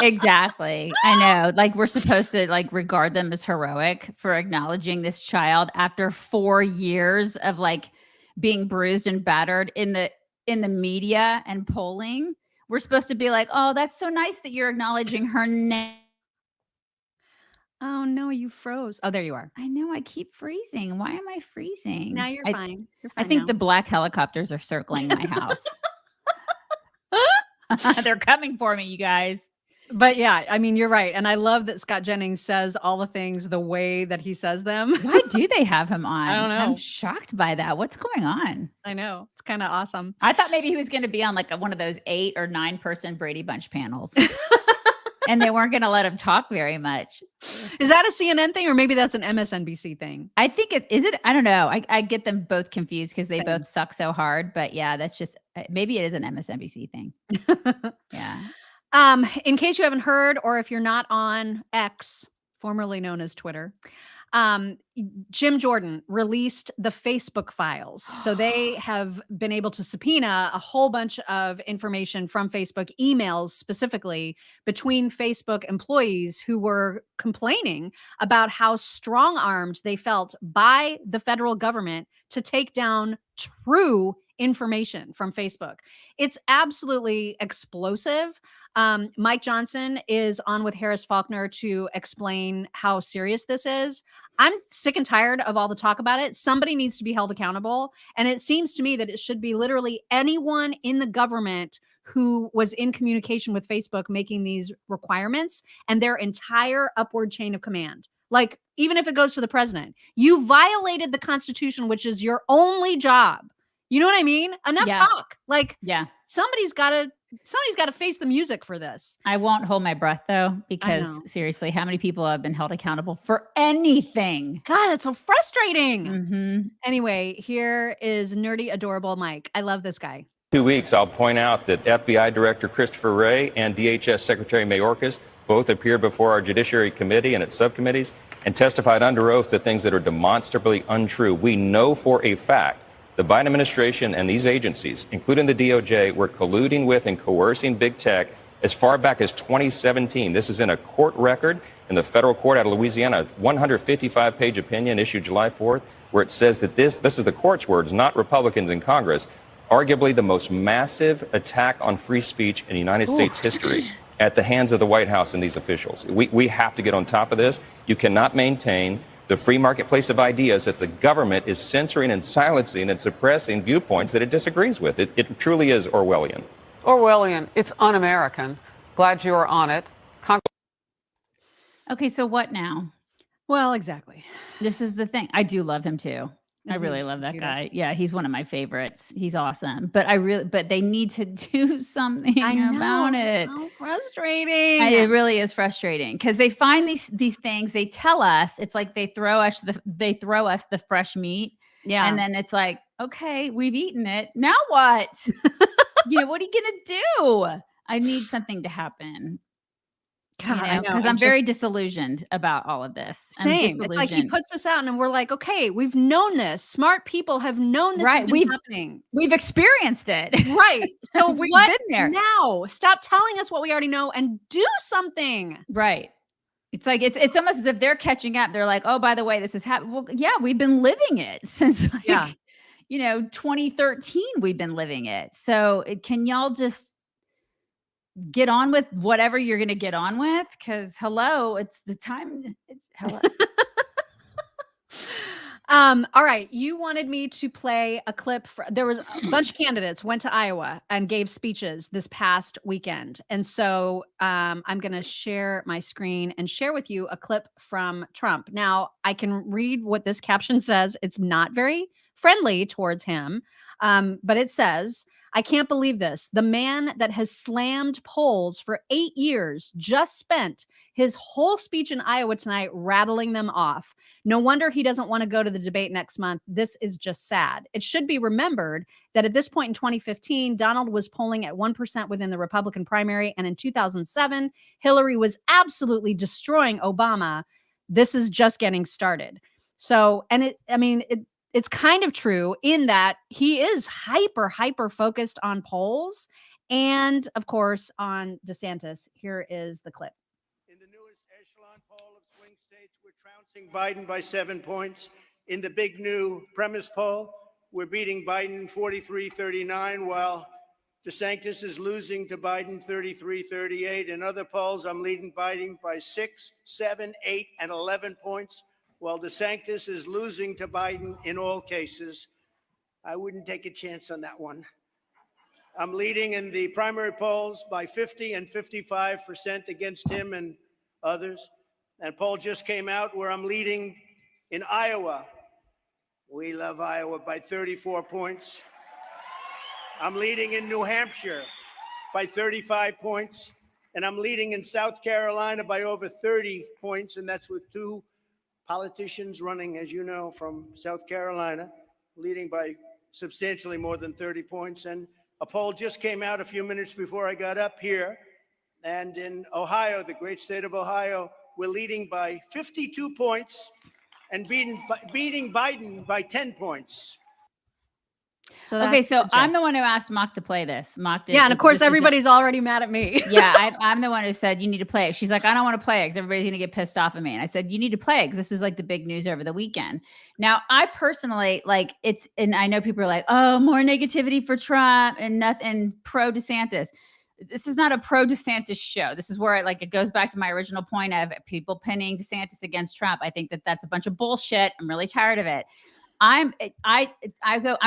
Exactly. I know. Like we're supposed to like regard them as heroic for acknowledging this child after 4 years of like being bruised and battered in the media and polling. We're supposed to be like, "Oh, that's so nice that you're acknowledging her name." Oh no, you froze. Oh, there you are. I know I keep freezing. Why am I freezing? Now you're fine. You're I fine think now. the black helicopters are circling my house. They're coming for me, you guys. But yeah, I mean, you're right. And I love that Scott Jennings says all the things the way that he says them. Why do they have him on? I don't know. I'm shocked by that. What's going on? I know. It's kind of awesome. I thought maybe he was going to be on like one of those 8 or 9 person Brady Bunch panels. And they weren't going to let him talk very much. Is that a CNN thing or maybe that's an MSNBC thing? I think is it? I don't know. I get them both confused because they Same. both suck so hard. But yeah, that's just maybe it is an MSNBC thing. Yeah. In case you haven't heard, or if you're not on X, formerly known as Twitter, Jim Jordan released the Facebook files. So they have been able to subpoena a whole bunch of information from Facebook, emails specifically between Facebook employees who were complaining about how strong-armed they felt by the federal government to take down true information from Facebook. It's absolutely explosive. Mike Johnson is on with Harris Faulkner to explain how serious this is. I'm sick and tired of all the talk about it. Somebody needs to be held accountable. And it seems to me that it should be literally anyone in the government who was in communication with Facebook making these requirements and their entire upward chain of command. Like, even if it goes to the president, you violated the Constitution, which is your only job. You know what I mean? Enough talk. Like, yeah, somebody's got to face the music for this. I won't hold my breath though, because seriously, how many people have been held accountable for anything? God, it's so frustrating. Mm-hmm. Anyway, here is nerdy, adorable Mike. I love this guy. 2 weeks, I'll point out that FBI Director Christopher Wray and DHS Secretary Mayorkas both appeared before our Judiciary Committee and its subcommittees and testified under oath to things that are demonstrably untrue. We know for a fact the Biden administration and these agencies, including the DOJ, were colluding with and coercing big tech as far back as 2017. This is in a court record in the federal court out of Louisiana, a 155-page opinion issued July 4th, where it says that this is the court's words, not Republicans in Congress, arguably the most massive attack on free speech in United States history at the hands of the White House and these officials. We have to get on top of this. You cannot maintain the free marketplace of ideas if the government is censoring and silencing and suppressing viewpoints that it disagrees with. It truly is Orwellian. Orwellian. It's un-American. Glad you are on it. Okay, so what now? Well, exactly. This is the thing. I do love him too. I Isn't he really just love the that cutest? guy. Yeah, he's one of my favorites. He's awesome. But they need to do something about it. So frustrating. It really is frustrating because they find these things. They tell us it's like they throw us the fresh meat. Yeah, and then it's like, okay, we've eaten it. Now what? What are you gonna do? I need something to happen. God, I know. Because I'm very disillusioned about all of this. Same. It's like he puts this out and we're like, okay, we've known this. Smart people have known this has been happening. We've experienced it. Right. So We've what been there. now? Stop telling us what we already know and do something. Right. It's like it's almost as if they're catching up. They're like, oh, by the way, this has happened. Well, yeah, we've been living it since 2013. We've been living it. So can y'all just get on with whatever you're going to get on with? Because hello, it's the time. It's hello. All right. You wanted me to play a clip. There was a bunch of candidates went to Iowa and gave speeches this past weekend. And so I'm going to share my screen and share with you a clip from Trump. Now, I can read what this caption says. It's not very friendly towards him, but it says, I can't believe this. The man that has slammed polls for 8 years just spent his whole speech in Iowa tonight rattling them off. No wonder he doesn't want to go to the debate next month. This is just sad. It should be remembered that at this point in 2015, Donald was polling at 1% within the Republican primary. And in 2007, Hillary was absolutely destroying Obama. This is just getting started. So, and it's kind of true in that he is hyper focused on polls and, of course, on DeSantis. Here is the clip. In the newest echelon poll of swing states, we're trouncing Biden by 7 points. In the big new premise poll, we're beating Biden 43-39, while DeSantis is losing to Biden 33-38. In other polls, I'm leading Biden by 6, 7, 8, and 11 points, while DeSantis is losing to Biden in all cases. I wouldn't take a chance on that one. I'm leading in the primary polls by 50 and 55% against him and others. And a poll just came out where I'm leading in Iowa. We love Iowa by 34 points. I'm leading in New Hampshire by 35 points. And I'm leading in South Carolina by over 30 points. And that's with 2 politicians running, as you know, from South Carolina, leading by substantially more than 30 points. And a poll just came out a few minutes before I got up here. And in Ohio, the great state of Ohio, we're leading by 52 points and beating Biden by 10 points. So okay, so I'm the one who asked Mock to play this. Mock did. Yeah, and of course, everybody's already mad at me. Yeah, I'm the one who said, you need to play it. She's like, I don't want to play it because everybody's going to get pissed off at me. And I said, you need to play it because this was like the big news over the weekend. Now, I personally, like, and I know people are like, oh, more negativity for Trump and nothing pro DeSantis. This is not a pro DeSantis show. This is where it goes back to my original point of people pinning DeSantis against Trump. I think that that's a bunch of bullshit. I'm really tired of it. I'm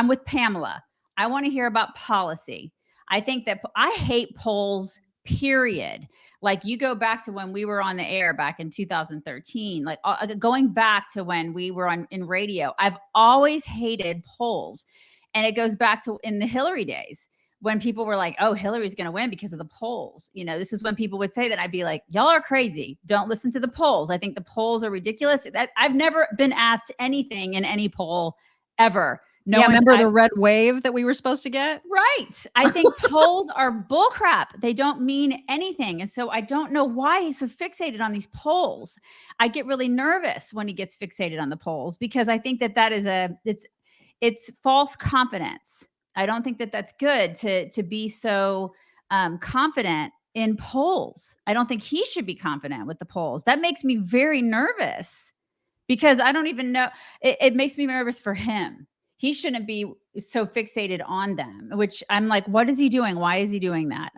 with Pamela. I want to hear about policy. I think that I hate polls, period. Like, you go back to when we were on the air back in 2013, like going back to when we were in radio, I've always hated polls. And it goes back to in the Hillary days when people were like, oh, Hillary's going to win because of the polls. You know, this is when people would say that. I'd be like, y'all are crazy. Don't listen to the polls. I think the polls are ridiculous. I've never been asked anything in any poll ever. No, remember the red wave that we were supposed to get? Right. I think polls are bullcrap. They don't mean anything. And so I don't know why he's so fixated on these polls. I get really nervous when he gets fixated on the polls because I think that is it's false confidence. I don't think that that's good to be so confident in polls. I don't think he should be confident with the polls. That makes me very nervous because I don't even know. It makes me nervous for him. He shouldn't be so fixated on them, which I'm like, what is he doing? Why is he doing that?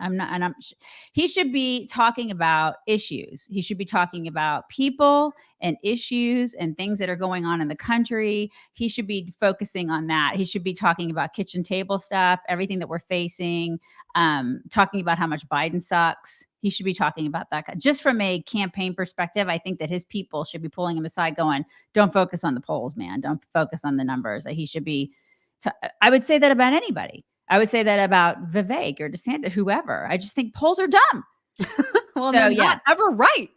He should be talking about issues. He should be talking about people and issues and things that are going on in the country. He should be focusing on that. He should be talking about kitchen table stuff, everything that we're facing, talking about how much Biden sucks. He should be talking about that. Just from a campaign perspective, I think that his people should be pulling him aside going, don't focus on the polls, man. Don't focus on the numbers. He should be, I would say that about anybody. I would say that about Vivek or DeSantis, whoever. I just think polls are dumb. Well, they're not ever right.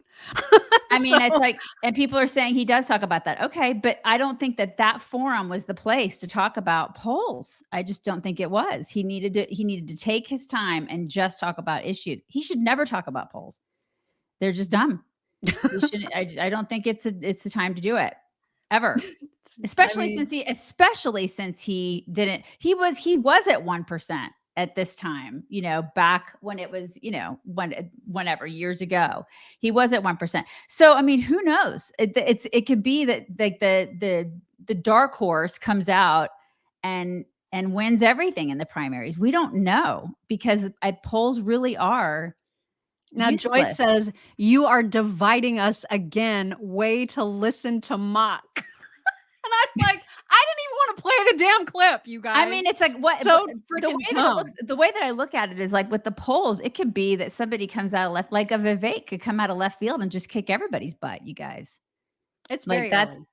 I mean, it's like, and people are saying he does talk about that. Okay. But I don't think that forum was the place to talk about polls. I just don't think it was. He needed to take his time and just talk about issues. He should never talk about polls. They're just dumb. I don't think it's the time to do it ever. Especially since he didn't, he was at 1% at this time, you know, back when it was, you know, whenever years ago, he was at 1%. So, I mean, who knows? It could be that like the dark horse comes out and wins everything in the primaries. We don't know because polls really are. Now, useless. Joyce says, you are dividing us again. Way to listen to Mock. And I'm like, I didn't even want to play the damn clip, you guys. I mean, it's like what so the way that I look at it is like with the polls, it could be that somebody comes out of left, like a Vivek could come out of left field and just kick everybody's butt, you guys. It's like very that's early.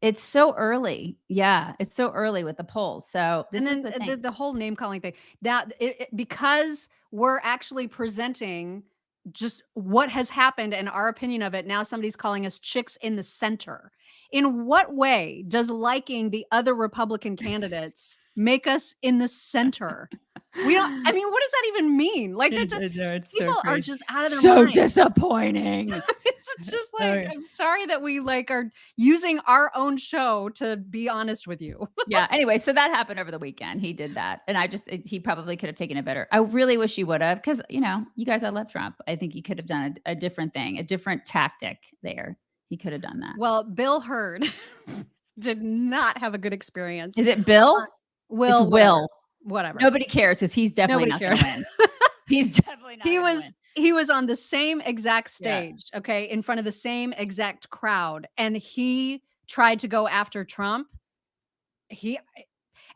It's so early. Yeah, it's so early with the polls. So this And is then the thing. the whole name calling thing. That because we're actually presenting just what has happened and our opinion of it. Now somebody's calling us chicks in the center. In what way does liking the other Republican candidates make us in the center? We don't. I mean, what does that even mean? Like, that's people are just out of their so mind. disappointing. It's just like, I'm sorry that we like are using our own show to be honest with you. Yeah. Anyway, so that happened over the weekend. He did that. And he probably could have taken it better. I really wish he would have, because, you guys, I love Trump. I think he could have done a different thing, a different tactic there. He could have done that. Well, Bill Hurd did not have a good experience. Is it Bill? Will. It's Will. Whatever. Nobody cares, because he's definitely not going to win. He's definitely not. He was on the same exact stage, okay, in front of the same exact crowd, and he tried to go after Trump. He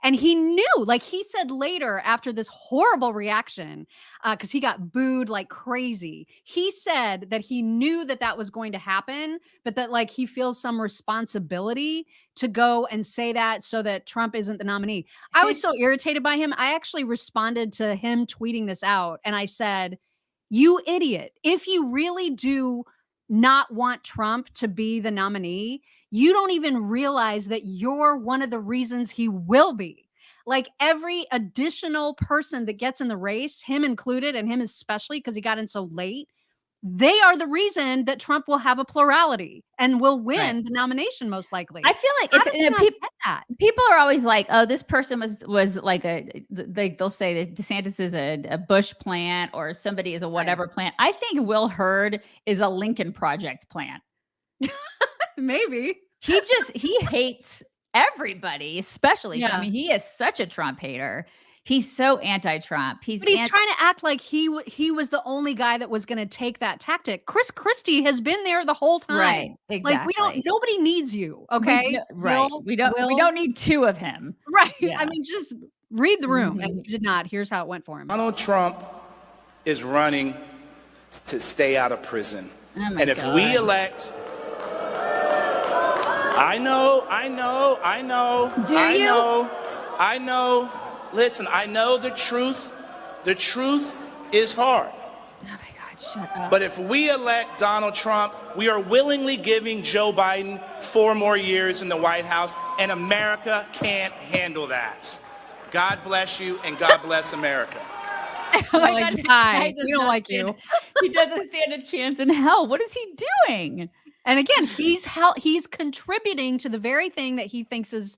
knew, like he said later after this horrible reaction, because he got booed like crazy. He said that he knew that was going to happen, but that like he feels some responsibility to go and say that so that Trump isn't the nominee. I was so irritated by him. I actually responded to him tweeting this out, and I said, "You idiot. If you really do not want Trump to be the nominee, you don't even realize that you're one of the reasons he will be. Like every additional person that gets in the race, him included, and him especially because he got in so late, they are the reason that Trump will have a plurality and will win the nomination most likely." I feel like people are always like, "Oh, this person was like they'll say that DeSantis is a Bush plant or somebody is a whatever plant." I think Will Hurd is a Lincoln Project plant. Maybe. He hates everybody, especially Trump. Yeah. I mean, he is such a Trump hater. He's so anti-Trump. But he's trying to act like he was the only guy that was going to take that tactic. Chris Christie has been there the whole time. Right, exactly. Like nobody needs you. Okay. We don't need two of him. Right. Yeah. I mean, just read the room. And he did not. Here's how it went for him. Donald Trump is running to stay out of prison. Oh my and if God. we elect, I know. Do you? I know. Listen, I know the truth. The truth is hard. Oh my God, shut up. But if we elect Donald Trump, we are willingly giving Joe Biden 4 more years in the White House, and America can't handle that. God bless you, and God bless America. Oh my God, hi. We don't like you. He doesn't stand a chance in hell. What is he doing? And again, he's contributing to the very thing that he thinks is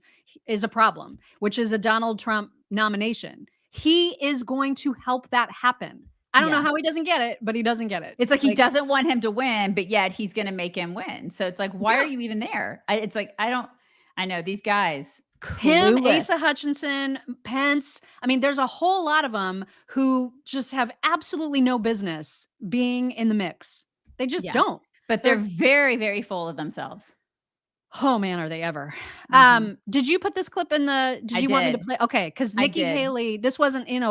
a problem, which is a Donald Trump nomination. He is going to help that happen. I don't know how he doesn't get it, but he doesn't get it. It's like he doesn't want him to win, but yet he's going to make him win. So it's like, why are you even there? It's like, I know these guys. Him, Clueless. Asa Hutchinson, Pence. I mean, there's a whole lot of them who just have absolutely no business being in the mix. They just don't. But they're very, very full of themselves. Oh man, are they ever? Did you put this clip in did you want me to play? Okay, because Nikki Haley, this wasn't in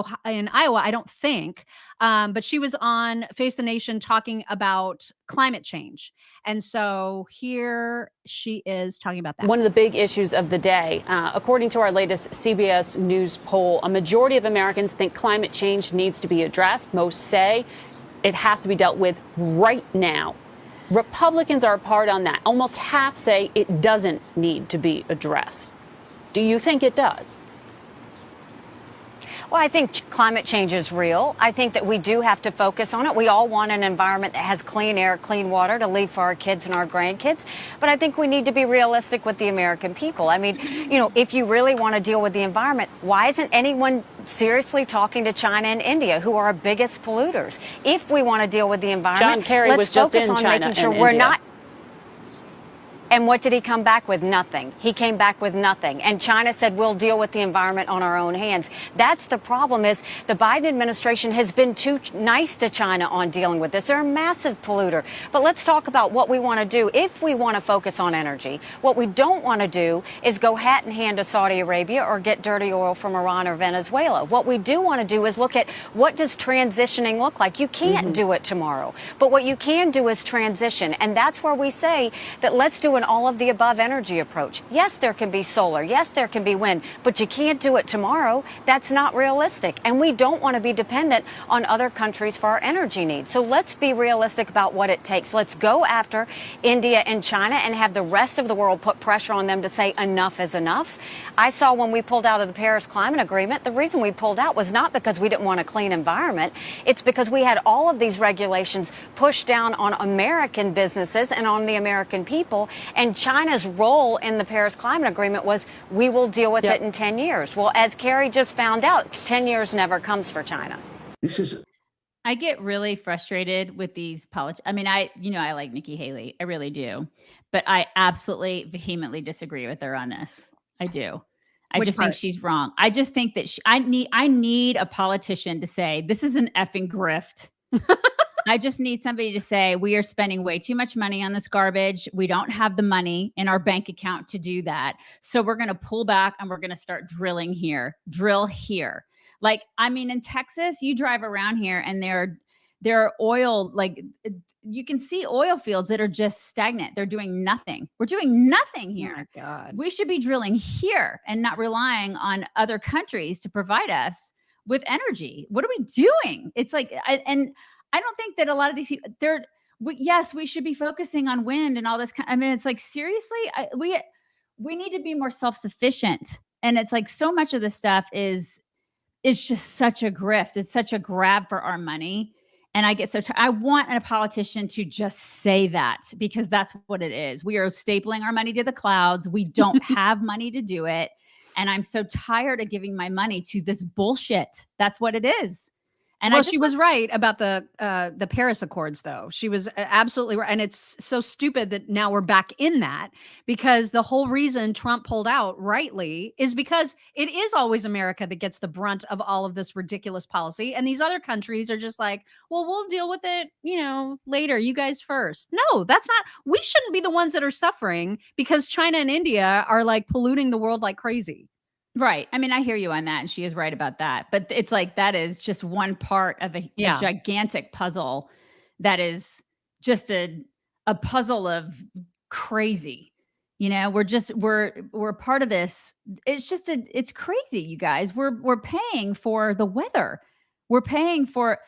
Iowa, I don't think, but she was on Face the Nation talking about climate change. And so here she is talking about that. One of the big issues of the day, according to our latest CBS News poll, a majority of Americans think climate change needs to be addressed. Most say it has to be dealt with right now. Republicans are apart on that. Almost half say it doesn't need to be addressed. Do you think it does? Well, I think climate change is real. I think that we do have to focus on it. We all want an environment that has clean air, clean water to leave for our kids and our grandkids. But I think we need to be realistic with the American people. I mean, if you really want to deal with the environment, why isn't anyone seriously talking to China and India, who are our biggest polluters? If we want to deal with the environment, John Kerry let's was just focus in on China making sure and we're India. not. And what did he come back with? Nothing. He came back with nothing. And China said, we'll deal with the environment on our own hands. That's the problem, is the Biden administration has been too nice to China on dealing with this. They're a massive polluter. But let's talk about what we want to do if we want to focus on energy. What we don't want to do is go hat in hand to Saudi Arabia or get dirty oil from Iran or Venezuela. What we do want to do is look at what does transitioning look like. You can't do it tomorrow. But what you can do is transition. And that's where we say that let's do an all of the above energy approach. Yes, there can be solar. Yes, there can be wind, but you can't do it tomorrow. That's not realistic. And we don't want to be dependent on other countries for our energy needs. So let's be realistic about what it takes. Let's go after India and China and have the rest of the world put pressure on them to say enough is enough. I saw when we pulled out of the Paris Climate Agreement, the reason we pulled out was not because we didn't want a clean environment. It's because we had all of these regulations pushed down on American businesses and on the American people. And China's role in the Paris Climate Agreement was we will deal with it in 10 years. Well, as Kerry just found out, 10 years never comes for China. I get really frustrated with these politics. I mean, I like Nikki Haley. I really do. But I absolutely vehemently disagree with her on this. I do. I just think she's wrong. I just think that I need a politician to say, this is an effing grift. I just need somebody to say, we are spending way too much money on this garbage. We don't have the money in our bank account to do that. So we're going to pull back and we're going to start drilling here, drill here. Like, I mean, in Texas, you drive around here and there are oil, like you can see oil fields that are just stagnant. They're doing nothing. We're doing nothing here. Oh my God. We should be drilling here and not relying on other countries to provide us with energy. What are we doing? It's like, I don't think that a lot of these people, yes, we should be focusing on wind and all this. I mean, it's like, seriously, we need to be more self-sufficient. And it's like, so much of this stuff is just such a grift. It's such a grab for our money. And I get so I want a politician to just say that, because that's what it is. We are stapling our money to the clouds. We don't have money to do it. And I'm so tired of giving my money to this bullshit. That's what it is. And well, she was right about the Paris Accords, though. She was absolutely right. And it's so stupid that now we're back in that, because the whole reason Trump pulled out, rightly, is because it is always America that gets the brunt of all of this ridiculous policy. And these other countries are just like, well, we'll deal with it, later. You guys first. No, that's not. We shouldn't be the ones that are suffering because China and India are like polluting the world like crazy. Right. I mean, I hear you on that, and she is right about that. But it's like, that is just one part of a gigantic puzzle that is just a puzzle of crazy. We're part of this. It's crazy, you guys. We're paying for the weather. We're paying for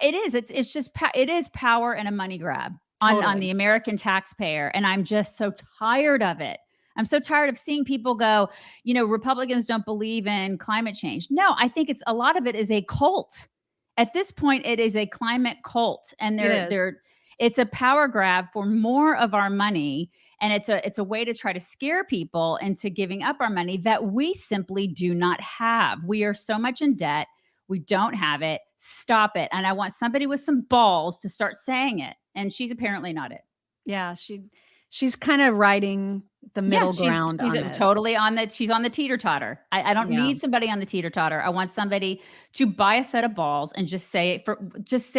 it is power and a money grab on the American taxpayer. And I'm just so tired of it. I'm so tired of seeing people go, Republicans don't believe in climate change. No, I think a lot of it is a cult. At this point, it is a climate cult, and it's a power grab for more of our money. And it's a way to try to scare people into giving up our money that we simply do not have. We are so much in debt. We don't have it. Stop it. And I want somebody with some balls to start saying it. And she's apparently not it. Yeah, she's kind of riding the middle ground. She's totally she's on the teeter-totter. I don't need somebody on the teeter-totter. I want somebody to buy a set of balls and just say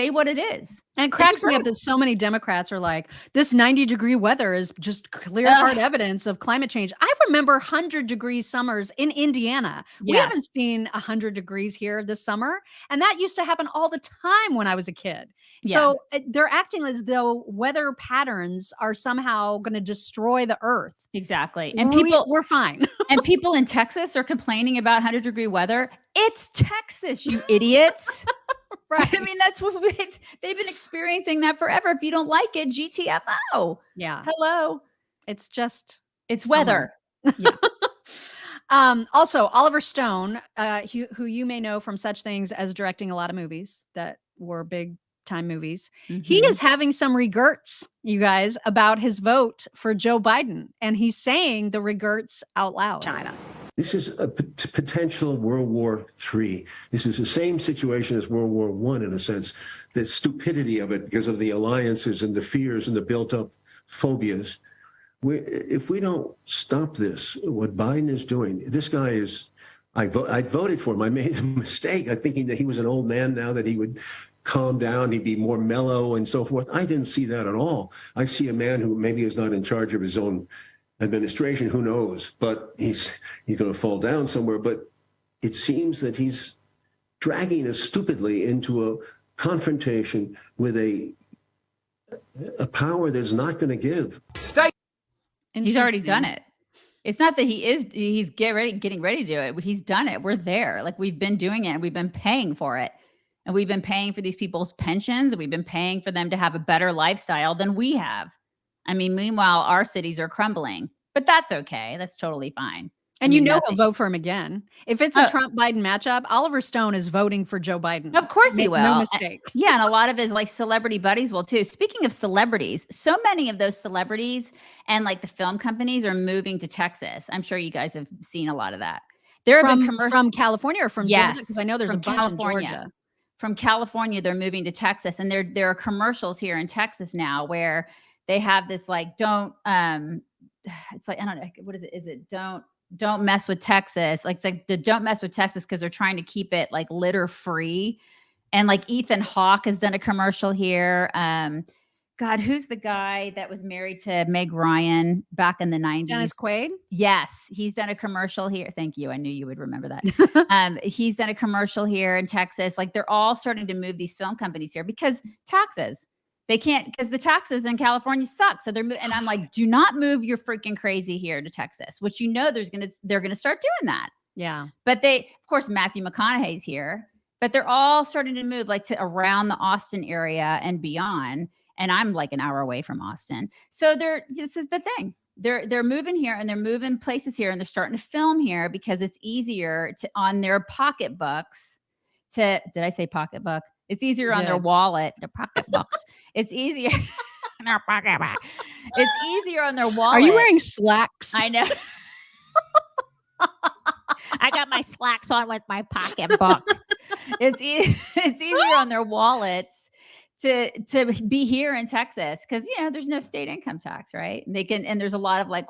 what it is. And it cracks me up that so many Democrats are like, this 90-degree weather is just clear, hard evidence of climate change. I remember 100-degree summers in Indiana. We haven't seen 100 degrees here this summer. And that used to happen all the time when I was a kid. Yeah. So they're acting as though weather patterns are somehow going to destroy the earth. Exactly. And we're fine. And people in Texas are complaining about 100-degree weather. It's Texas, you idiots. Right. I mean, that's what they've been experiencing that forever. If you don't like it, GTFO. Yeah. Hello. It's just, it's weather. Yeah. Also, Oliver Stone, who you may know from such things as directing a lot of movies that were big time movies. Mm-hmm. He is having some regrets, you guys, about his vote for Joe Biden. And he's saying the regrets out loud. China. This is a potential World War III. This is the same situation as World War I in a sense. The stupidity of it because of the alliances and the fears and the built-up phobias. If we don't stop this, what Biden is doing, this guy is, I voted for him. I made a mistake. I'm thinking that he was an old man now, that he would calm down, he'd be more mellow and so forth. I didn't see that at all. I see a man who maybe is not in charge of his own administration, who knows, but he's going to fall down somewhere. But it seems that he's dragging us stupidly into a confrontation with a power that's not going to give. He's already done it. It's not that he's getting ready to do it. He's done it. We're there. Like, we've been doing it and we've been paying for it. And we've been paying for these people's pensions. And we've been paying for them to have a better lifestyle than we have. I mean, meanwhile, our cities are crumbling, but that's okay. That's totally fine. And he'll vote for him again. If it's a Trump-Biden matchup, Oliver Stone is voting for Joe Biden. Of course he will. No mistake. Yeah, and a lot of his like celebrity buddies will too. Speaking of celebrities, so many of those celebrities and like the film companies are moving to Texas. I'm sure you guys have seen a lot of that. There have been commercials from California or from Yes, Georgia, because I know there's a bunch California. in Georgia. From California, they're moving to Texas, and there are commercials here in Texas now where they have this like it's like, I don't know, what is it? Is it don't mess with Texas? Like, it's like the don't mess with Texas, because they're trying to keep it like litter free. And like Ethan Hawke has done a commercial here. God, who's the guy that was married to Meg Ryan back in the 90s? Dennis Quaid? Yes, he's done a commercial here. Thank you. I knew you would remember that. He's done a commercial here in Texas. Like, they're all starting to move these film companies here because taxes. They can't, because the taxes in California suck. So and I'm like, do not move your freaking crazy here to Texas, which they're gonna start doing that. Yeah. But of course, Matthew McConaughey's here, but they're all starting to move like to around the Austin area and beyond. And I'm like an hour away from Austin. So this is the thing. They're moving here, and they're moving places here, and they're starting to film here because it's easier on their pocketbooks did I say pocketbook? It's easier on their wallet, their pocketbooks. It's easier on their pocketbook. It's easier on their wallet. Are you wearing slacks? I know. I got my slacks on with my pocketbook. It's easier on their wallets to be here in Texas because there's no state income tax, right? And there's a lot of like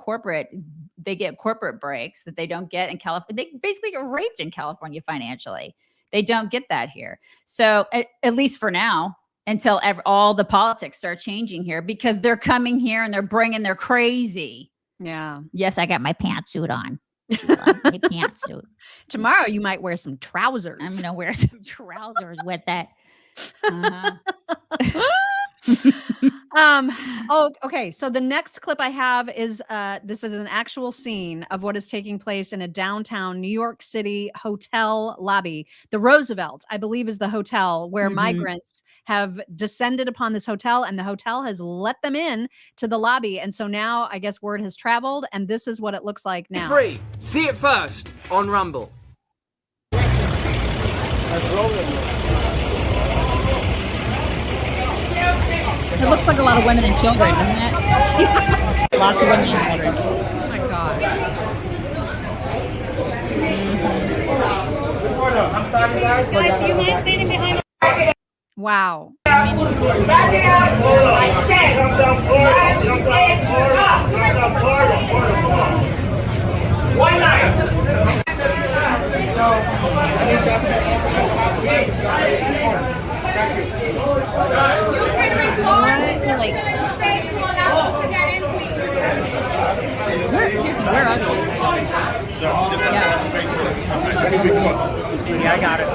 they get corporate breaks that they don't get in California. They basically get raped in California financially. They don't get that here. So at least for now, until all the politics start changing here, because they're coming here and they're crazy. Yeah. Yes, I got my pantsuit on. My pantsuit. Tomorrow you might wear some trousers. I'm gonna wear some trousers with that. Okay. So the next clip I have is this is an actual scene of what is taking place in a downtown New York City hotel lobby. The Roosevelt, I believe, is the hotel where migrants have descended upon this hotel, and the hotel has let them in to the lobby. And so now I guess word has traveled, and this is what it looks like now. Free. See it first on Rumble. It looks like a lot of women and children, doesn't it? Lots of women and children. Oh my God. I'm sorry, guys. Guys, do you mind standing behind? Wow. One night. You can record, just like space one out to get in, please. Where are those? Yeah, I got it.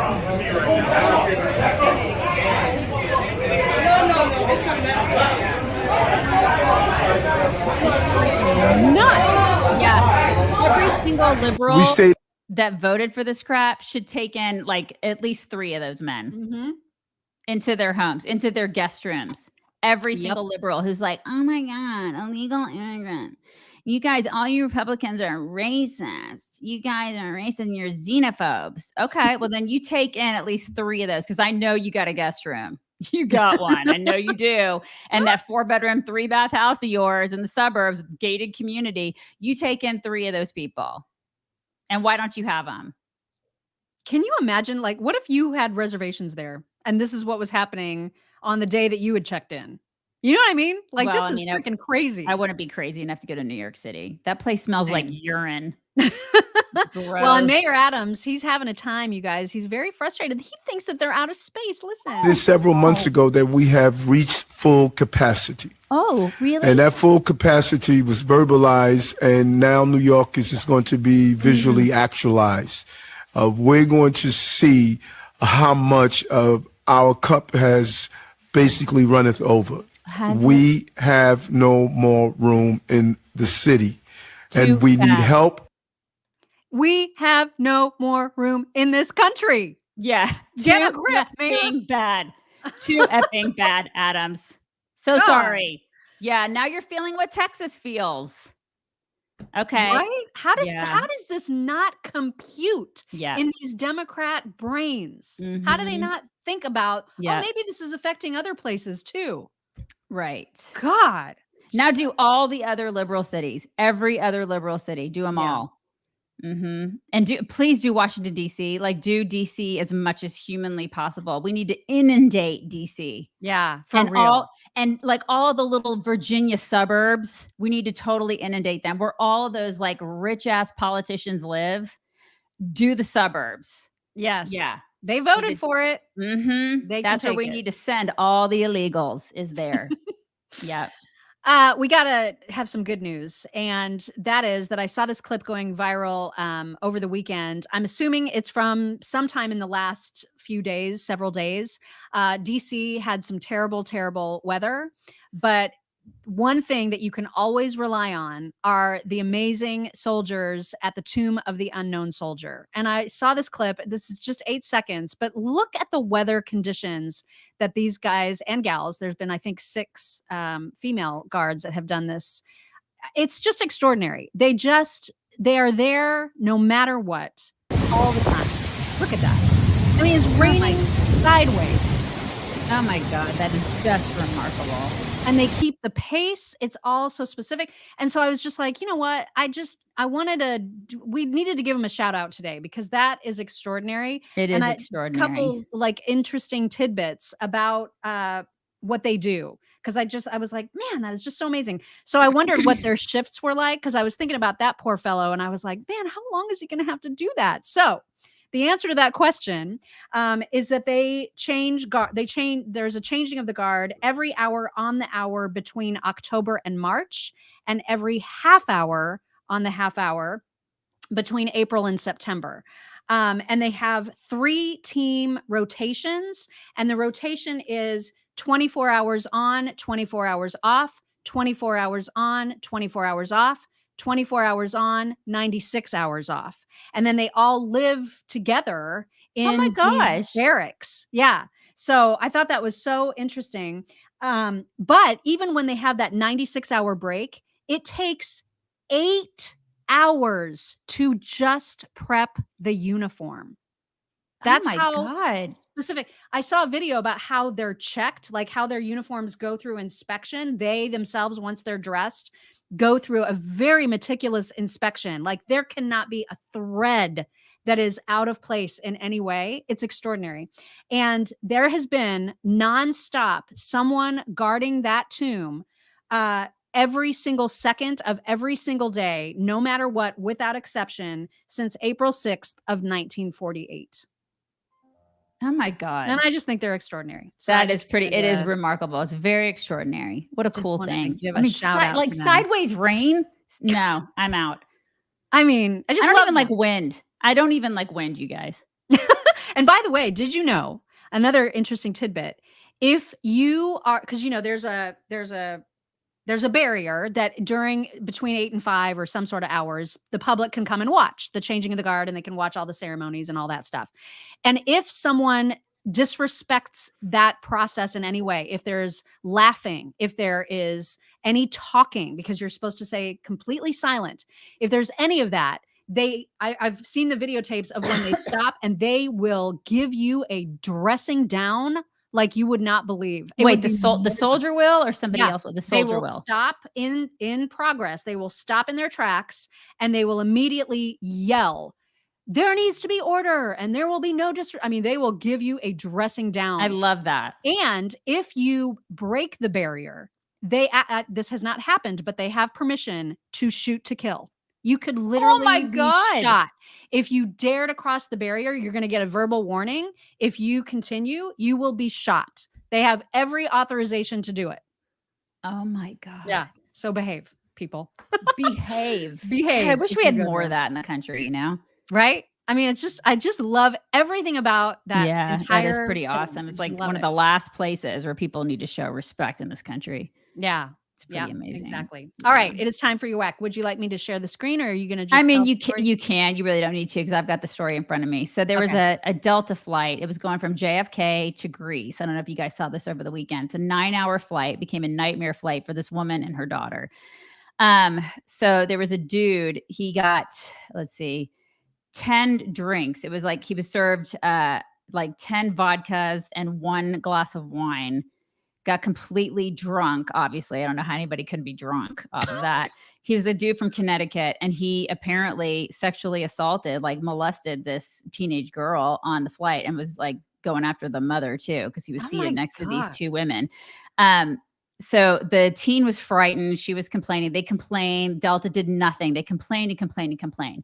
Nuts. Yeah. Every single liberal stayed that voted for this crap should take in like at least 3 of those men into their homes, into their guest rooms. Every single liberal who's like, oh my God, illegal immigrant. You guys, all you Republicans are racist. You guys are racist and you're xenophobes. Okay, well then you take in at least 3 of those because I know you got a guest room. You got one. I know you do. And that 4-bedroom, 3-bath house of yours in the suburbs, gated community, you take in 3 of those people. And why don't you have them? Can you imagine, like, what if you had reservations there and this is what was happening on the day that you had checked in? You know what I mean? Like, Well, this is freaking crazy. I wouldn't be crazy enough to go to New York City. That place smells like urine. Well, and Mayor Adams, he's having a time, you guys. He's very frustrated. He thinks that they're out of space. Listen. This several months ago that we have reached full capacity. Oh, really? And that full capacity was verbalized, and now New York is just going to be visually actualized. We're going to see how much of our cup has basically runneth over. We have no more room in the city. And we need help. We have no more room in this country. Yeah. Get a grip, man. Bad. Too effing bad, Adams. So sorry. Yeah. Now you're feeling what Texas feels. Okay. Right? How does this not compute in these Democrat brains? How do they not think about, oh, maybe this is affecting other places too? Right. God. Now do all the other liberal cities, every other liberal city, do them all. And please do Washington, D.C. Like do D.C. as much as humanly possible. We need to inundate D.C. Yeah, for real. All the little Virginia suburbs, we need to totally inundate them where all of those like rich ass politicians live. Do the suburbs. Yes. Yeah. They voted for it. That's where we need to send all the illegals is there. Yeah. We got to have some good news. And that is that I saw this clip going viral over the weekend. I'm assuming it's from sometime in the last few days, several days. DC had some terrible, terrible weather. But one thing that you can always rely on are the amazing soldiers at the Tomb of the Unknown Soldier. And I saw this clip. This is just 8 seconds, but look at the weather conditions that these guys and gals, there's been, I think, 6 female guards that have done this. It's just extraordinary. They are there no matter what, all the time. Look at that. I mean, it's raining sideways. Oh my God, that is just remarkable. And they keep the pace. It's all so specific. And so I was just like, you know what? We needed to give them a shout out today because that is extraordinary. It is extraordinary. A couple like interesting tidbits about what they do. Because I was like, man, that is just so amazing. So I wondered what their shifts were like because I was thinking about that poor fellow. And I was like, man, how long is he going to have to do that? So the answer to that question is that they change guard. There's a changing of the guard every hour on the hour between October and March, and every half hour on the half hour between April and September. And they have 3 team rotations, and the rotation is 24 hours on, 24 hours off, 24 hours on, 24 hours off, 24 hours on, 96 hours off. And then they all live together in these barracks. Yeah. So I thought that was so interesting. But even when they have that 96-hour break, it takes 8 hours to just prep the uniform. That's how specific. I saw a video about how they're checked, like how their uniforms go through inspection. They themselves, once they're dressed, go through a very meticulous inspection. Like there cannot be a thread that is out of place in any way. It's extraordinary. And there has been nonstop someone guarding that tomb every single second of every single day, no matter what, without exception, since April 6th of 1948. Oh my God. And I just think they're extraordinary. So it is remarkable. It's very extraordinary. What a cool thing. Like sideways rain. No, I'm out. I mean, I don't even like wind. I don't even like wind, you guys. And by the way, did you know another interesting tidbit? If you are, because there's a barrier that between 8 and 5 or some sort of hours, the public can come and watch the changing of the guard, and they can watch all the ceremonies and all that stuff. And if someone disrespects that process in any way, if there's laughing, if there is any talking, because you're supposed to say completely silent, if there's any of that, I've seen the videotapes of when they stop and they will give you a dressing down like you would not believe. Wait, the soldier will, or somebody else will? The soldier will stop in progress. They will stop in their tracks and they will immediately yell, "There needs to be order, and there will be no they will give you a dressing down." I love that. And if you break the barrier, this has not happened, but they have permission to shoot to kill. You could literally be shot. If you dare to cross the barrier, you're going to get a verbal warning. If you continue, you will be shot. They have every authorization to do it. Oh my God. Yeah. So behave, people. Behave. Behave. I wish we had more of that in the country, Right? I mean, I just love everything about that. Yeah, entire that is pretty awesome. It's like one of the last places where people need to show respect in this country. Yeah. It's pretty amazing. Exactly. All right. It is time for your whack. Would you like me to share the screen, or are you going to just I mean, tell you the story? you can. You really don't need to, because I've got the story in front of me. So there was a Delta flight. It was going from JFK to Greece. I don't know if you guys saw this over the weekend. It's a 9-hour flight. Became a nightmare flight for this woman and her daughter. So there was a dude. He got, let's see, 10 drinks. It was like he was served like 10 vodkas and 1 glass of wine. Got completely drunk. Obviously, I don't know how anybody could be drunk off of that. He was a dude from Connecticut, and he apparently sexually assaulted, like molested this teenage girl on the flight, and was like going after the mother too, because he was seated next to these 2 women. So the teen was frightened. She was complaining. They complained. Delta did nothing. They complained and complained and complained,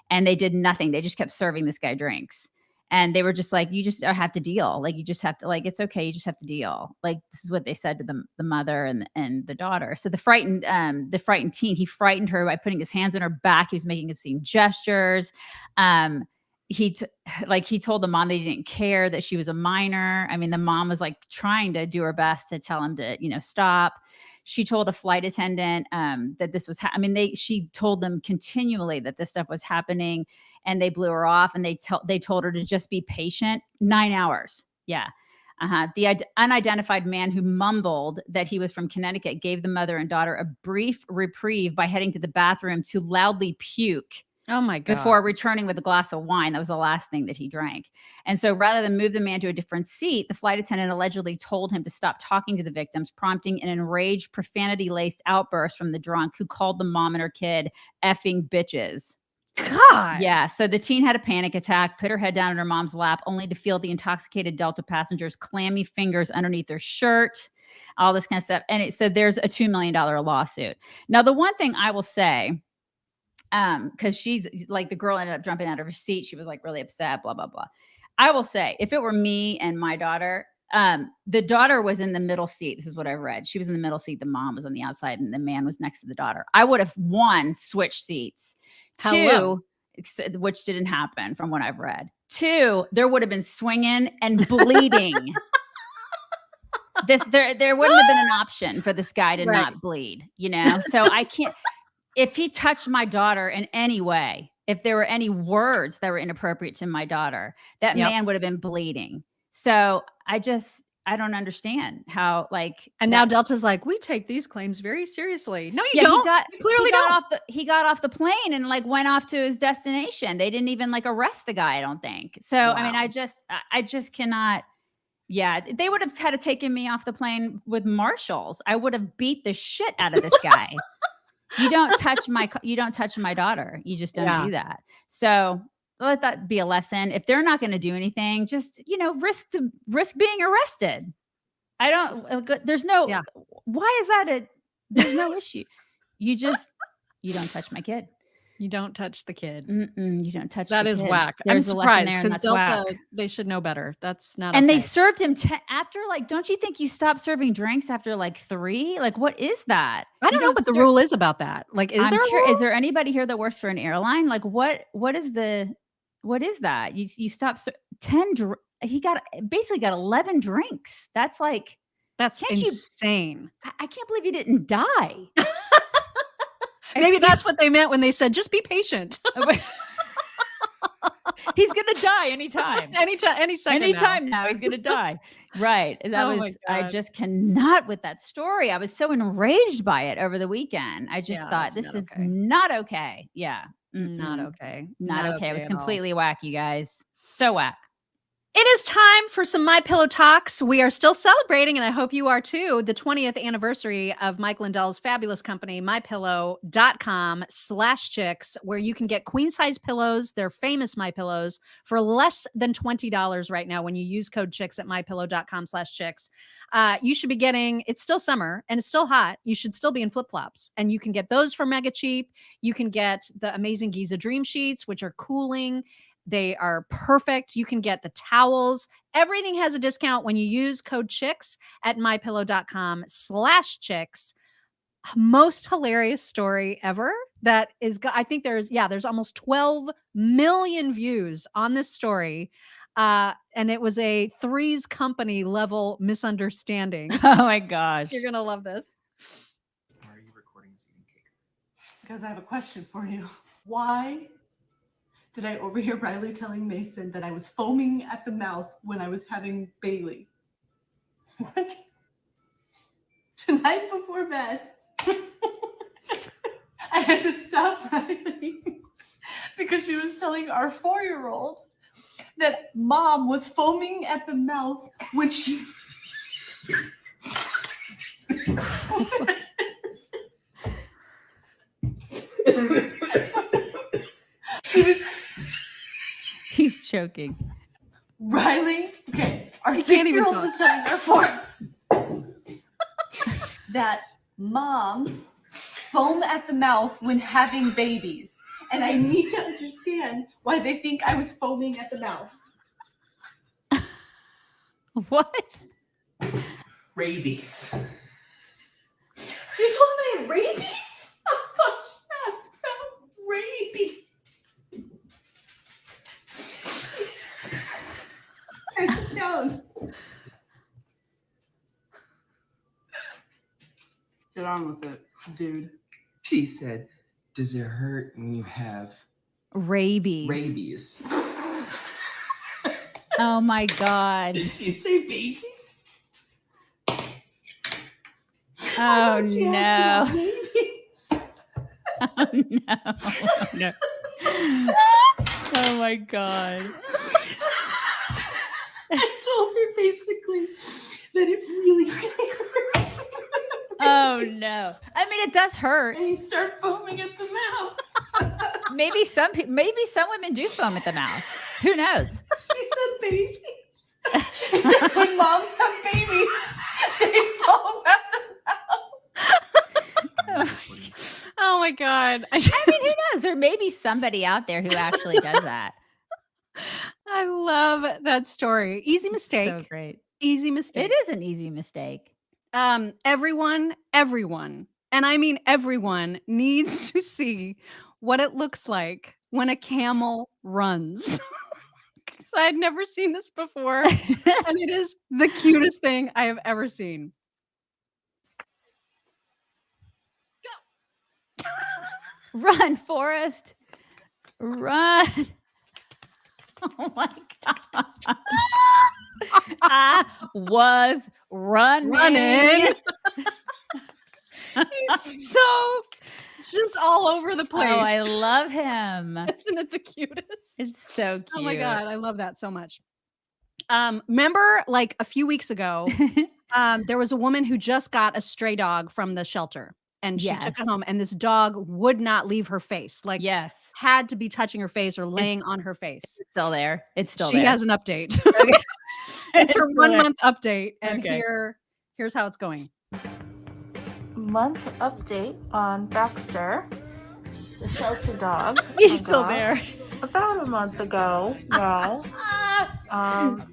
and they did nothing. They just kept serving this guy drinks. And they were just like, you just have to deal. Like, you just have to, like, it's okay. You just have to deal. Like, this is what they said to the mother and the daughter. So the frightened teen, he frightened her by putting his hands on her back. He was making obscene gestures. He told the mom that he didn't care, that she was a minor. I mean, the mom was like trying to do her best to tell him to, stop. She told a flight attendant that this was, she told them continually that this stuff was happening, and they blew her off, and they told her to just be patient. 9 hours. Yeah. The unidentified man who mumbled that he was from Connecticut gave the mother and daughter a brief reprieve by heading to the bathroom to loudly puke. Oh my God. Before returning with a glass of wine. That was the last thing that he drank. And so rather than move the man to a different seat, the flight attendant allegedly told him to stop talking to the victims, prompting an enraged, profanity-laced outburst from the drunk, who called the mom and her kid effing bitches. God. Yeah. So the teen had a panic attack, put her head down in her mom's lap, only to feel the intoxicated Delta passengers' clammy fingers underneath their shirt, all this kind of stuff. And so there's a $2 million lawsuit. Now, the one thing I will say, because she's like, the girl ended up jumping out of her seat. She was like really upset, blah, blah, blah. I will say, if it were me and my daughter, the daughter was in the middle seat. This is what I read. She was in the middle seat. The mom was on the outside, and the man was next to the daughter. I would have, 1, switched seats. Hello. 2, which didn't happen from what I've read. 2, there would have been swinging and bleeding. There wouldn't have been an option for this guy to not bleed, So I can't. If he touched my daughter in any way, if there were any words that were inappropriate to my daughter, that man would have been bleeding. So I don't understand how, like. And now Delta's like, we take these claims very seriously. No, you don't. You clearly don't. He got off the plane and like went off to his destination. They didn't even like arrest the guy, I don't think. So, wow. I mean, I just cannot. Yeah, they would have had to taken me off the plane with marshals. I would have beat the shit out of this guy. You don't touch my daughter. You just don't do that. So let that be a lesson. If they're not going to do anything, just, risk being arrested. There's no, why is that there's no issue. You don't touch my kid. You don't touch the kid. You don't touch that. The is kid. whack. There's I'm a lesson surprised there, because Delta, whack. They should know better. That's not. And okay. they served him after, like, don't you think you stop serving drinks after like 3? Like, what is that? I don't know what the rule is about that. Like, is there anybody here that works for an airline? Like, what is that? You stop 10. He basically got 11 drinks. That's insane. I can't believe he didn't die. Maybe that's what they meant when they said, just be patient. He's going to die anytime. Any second now he's going to die. Right. I just cannot with that story. I was so enraged by it over the weekend. I just thought this is not okay. Yeah. Not okay. Not okay. It was completely whack, you guys. So whack. It is time for some MyPillow talks. We are still celebrating, and I hope you are too, the 20th anniversary of Mike Lindell's fabulous company, MyPillow.com/chicks, where you can get queen size pillows, their famous MyPillows, for less than $20 right now when you use code chicks at MyPillow.com/chicks. You should be getting, it's still summer and it's still hot. You should still be in flip-flops, and you can get those for mega cheap. You can get the amazing Giza Dream Sheets, which are cooling. They are perfect. You can get the towels. Everything has a discount when you use code chicks at mypillow.com/chicks. Most hilarious story ever. That is, I think there's almost 12 million views on this story. And it was a Three's Company level misunderstanding. Oh my gosh. You're going to love this. Because I have a question for you. Why did I overhear Riley telling Mason that I was foaming at the mouth when I was having Bailey? What? Tonight before bed, I had to stop Riley because she was telling our 4-year-old that Mom was foaming at the mouth when she... He's choking. Riley, okay, our He can't even 6-year-old talk. was telling our 4 that moms foam at the mouth when having babies. And I need to understand why they think I was foaming at the mouth. What? Rabies. You told me I had rabies? I thought she asked about rabies. Sit down. Get on with it, dude. She said, does it hurt when you have Rabies. rabies? Oh my God. Did she say babies? Oh she no. asked about babies. Oh no. Oh, no. Oh my God. I told her basically that it really, really hurts. Oh no. I mean, it does hurt. And you start foaming at the mouth. Maybe some women do foam at the mouth. Who knows? She said babies. She said when moms have babies, they foam at the mouth. Oh my God. I mean, who knows? There may be somebody out there who actually does that. I love that story. Easy mistake. So great. Easy mistake. It is an easy mistake. Everyone, and I mean everyone needs to see what it looks like when a camel runs. 'Cause I had never seen this before, and it is the cutest thing I have ever seen. Run, Forrest. Run. Oh my God. I was running. He's so just all over the place. Oh, I love him. Isn't it the cutest? It's so cute. Oh my God, I love that so much. Remember, like a few weeks ago, there was a woman who just got a stray dog from the shelter, and she took it home, and this dog would not leave her face. Like, had to be touching her face or laying on her face. It's still there. It's still she there. has an update. Okay. It's her It's 1 there. month update, and Okay. here's how it's going. Month update on Baxter, the shelter dog. He's still there. About a month ago now.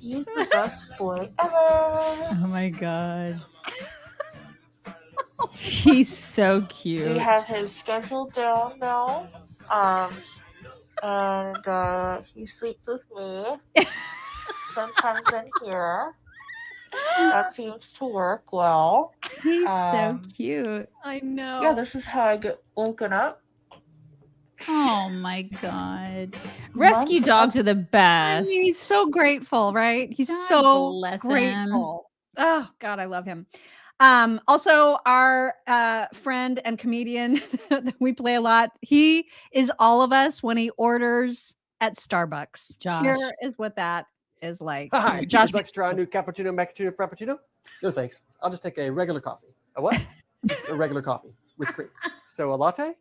He's the best boy ever. Oh my God. He's so cute. We have his schedule down now. And he sleeps with me. Sometimes in here. That seems to work well. He's so cute. I know. Yeah, this is how I get woken up. Oh my God. Rescue dogs are the best. I mean, he's so grateful, right? He's God so bless him. grateful. Oh God, I love him. Also, our friend and comedian that we play a lot, he is all of us when he orders at Starbucks. Josh. Here is what that is like. Hi, Josh, extra, new cappuccino, macchiato, frappuccino. No thanks. I'll just take a regular coffee. A what? A regular coffee with cream. So a latte?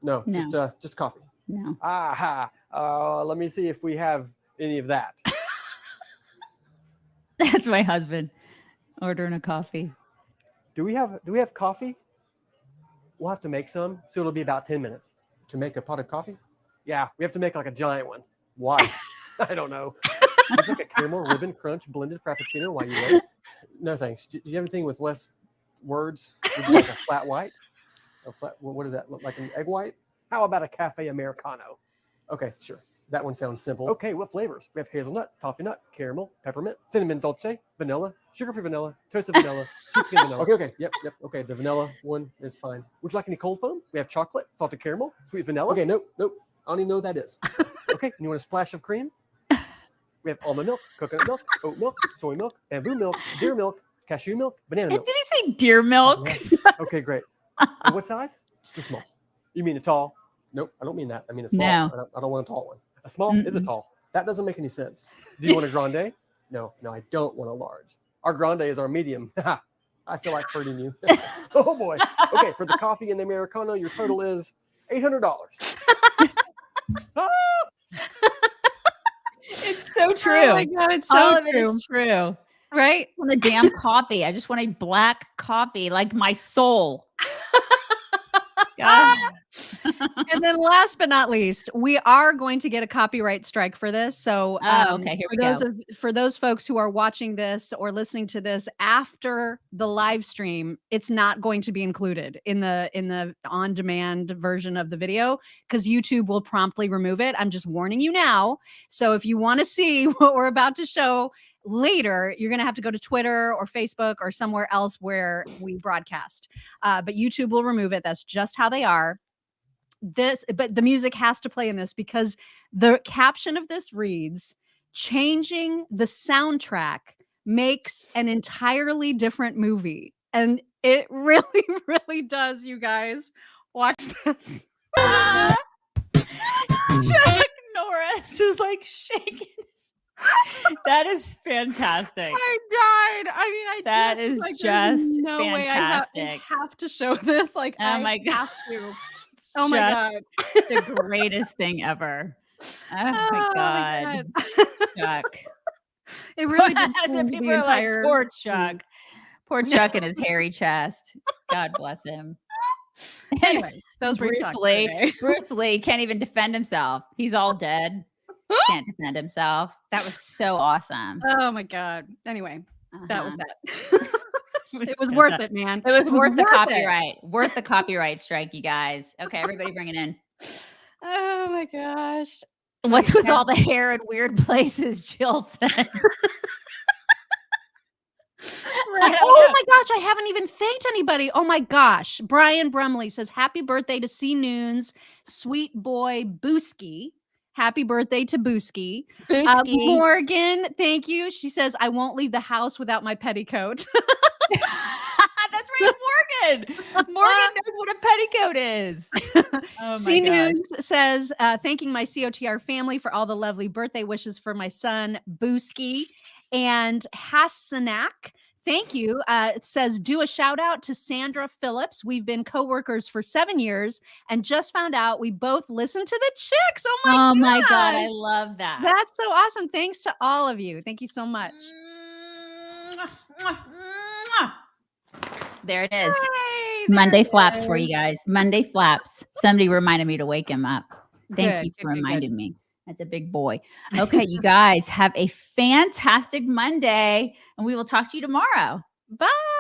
No, No. just coffee. No. Aha. Let me see if we have any of that. That's my husband ordering a coffee. Do we have coffee? We'll have to make some, so it'll be about 10 minutes to make a pot of coffee. Yeah, we have to make like a giant one. Why? I don't know. It's like a caramel ribbon crunch blended frappuccino while you wait. No thanks. Do you have anything with less words? Like a flat white? A flat, what does that look like? An egg white? How about a cafe Americano? Okay, sure. That one sounds simple. Okay, what flavors? We have hazelnut, toffee nut, caramel, peppermint, cinnamon dolce, vanilla, sugar-free vanilla, toasted vanilla, sheepskin vanilla. Okay. Yep. Okay, the vanilla one is fine. Would you like any cold foam? We have chocolate, salted caramel, sweet vanilla. Okay, nope. I don't even know what that is. Okay, and you want a splash of cream? We have almond milk, coconut milk, oat milk, soy milk, bamboo milk, deer milk, cashew milk, banana milk. Did he say deer milk? Okay, great. And what size? Just a small. You mean a tall? Nope, I don't mean that. I mean a small. No. I don't want a tall one. A small is a tall. That doesn't make any sense. Do you want a grande? No, I don't want a large. Our grande is our medium. I feel like hurting you. Oh boy. Okay, for the coffee and the Americano, your total is $800. It's so true. Oh my God, it's so All of it true. is true. Right? I want a damn coffee. I just want a black coffee, like my soul. God. And then last but not least, we are going to get a copyright strike for this. So okay, here we go. For those folks who are watching this or listening to this after the live stream, it's not going to be included in the on-demand version of the video because YouTube will promptly remove it. I'm just warning you now. So if you want to see what we're about to show later, you're going to have to go to Twitter or Facebook or somewhere else where we broadcast. But YouTube will remove it. That's just how they are. But the music has to play in this because the caption of this reads, "Changing the soundtrack makes an entirely different movie." And it really, really does, you guys. Watch this. Chuck Norris is like shaking. That is fantastic. I died. I mean, that is there's just no way fantastic. I have to show this. Like, oh my God. Have to. Oh my God. The greatest thing ever. Oh my God. Chuck. It really did. And people are like, poor Chuck. Poor Chuck and his hairy chest. God bless him. Anyway, those were Bruce Lee. Bruce Lee can't even defend himself. He's all dead. Can't defend himself. That was so awesome. Oh my God. Anyway, that was that. It was worth it, man. It was worth the copyright. Worth the copyright strike, you guys. Okay, everybody bring it in. Oh my gosh. What's with all the hair in weird places, Jill said? Oh my gosh, I haven't even thanked anybody. Oh my gosh. Brian Brumley says, happy birthday to C Noons, sweet boy Booski. Happy birthday to Booski. Morgan, thank you. She says, I won't leave the house without my petticoat. That's right, Morgan. Morgan knows what a petticoat is. Oh C News says, thanking my COTR family for all the lovely birthday wishes for my son, Booski. And Hassanak, thank you. It says, do a shout out to Sandra Phillips. We've been coworkers for 7 years and just found out we both listen to the Chicks. Oh my God. I love that. That's so awesome. Thanks to all of you. Thank you so much. There it is. Monday flaps for you guys. Monday flaps. Somebody reminded me to wake him up. Thank you for reminding me. That's a big boy. Okay, you guys have a fantastic Monday, and we will talk to you tomorrow. Bye.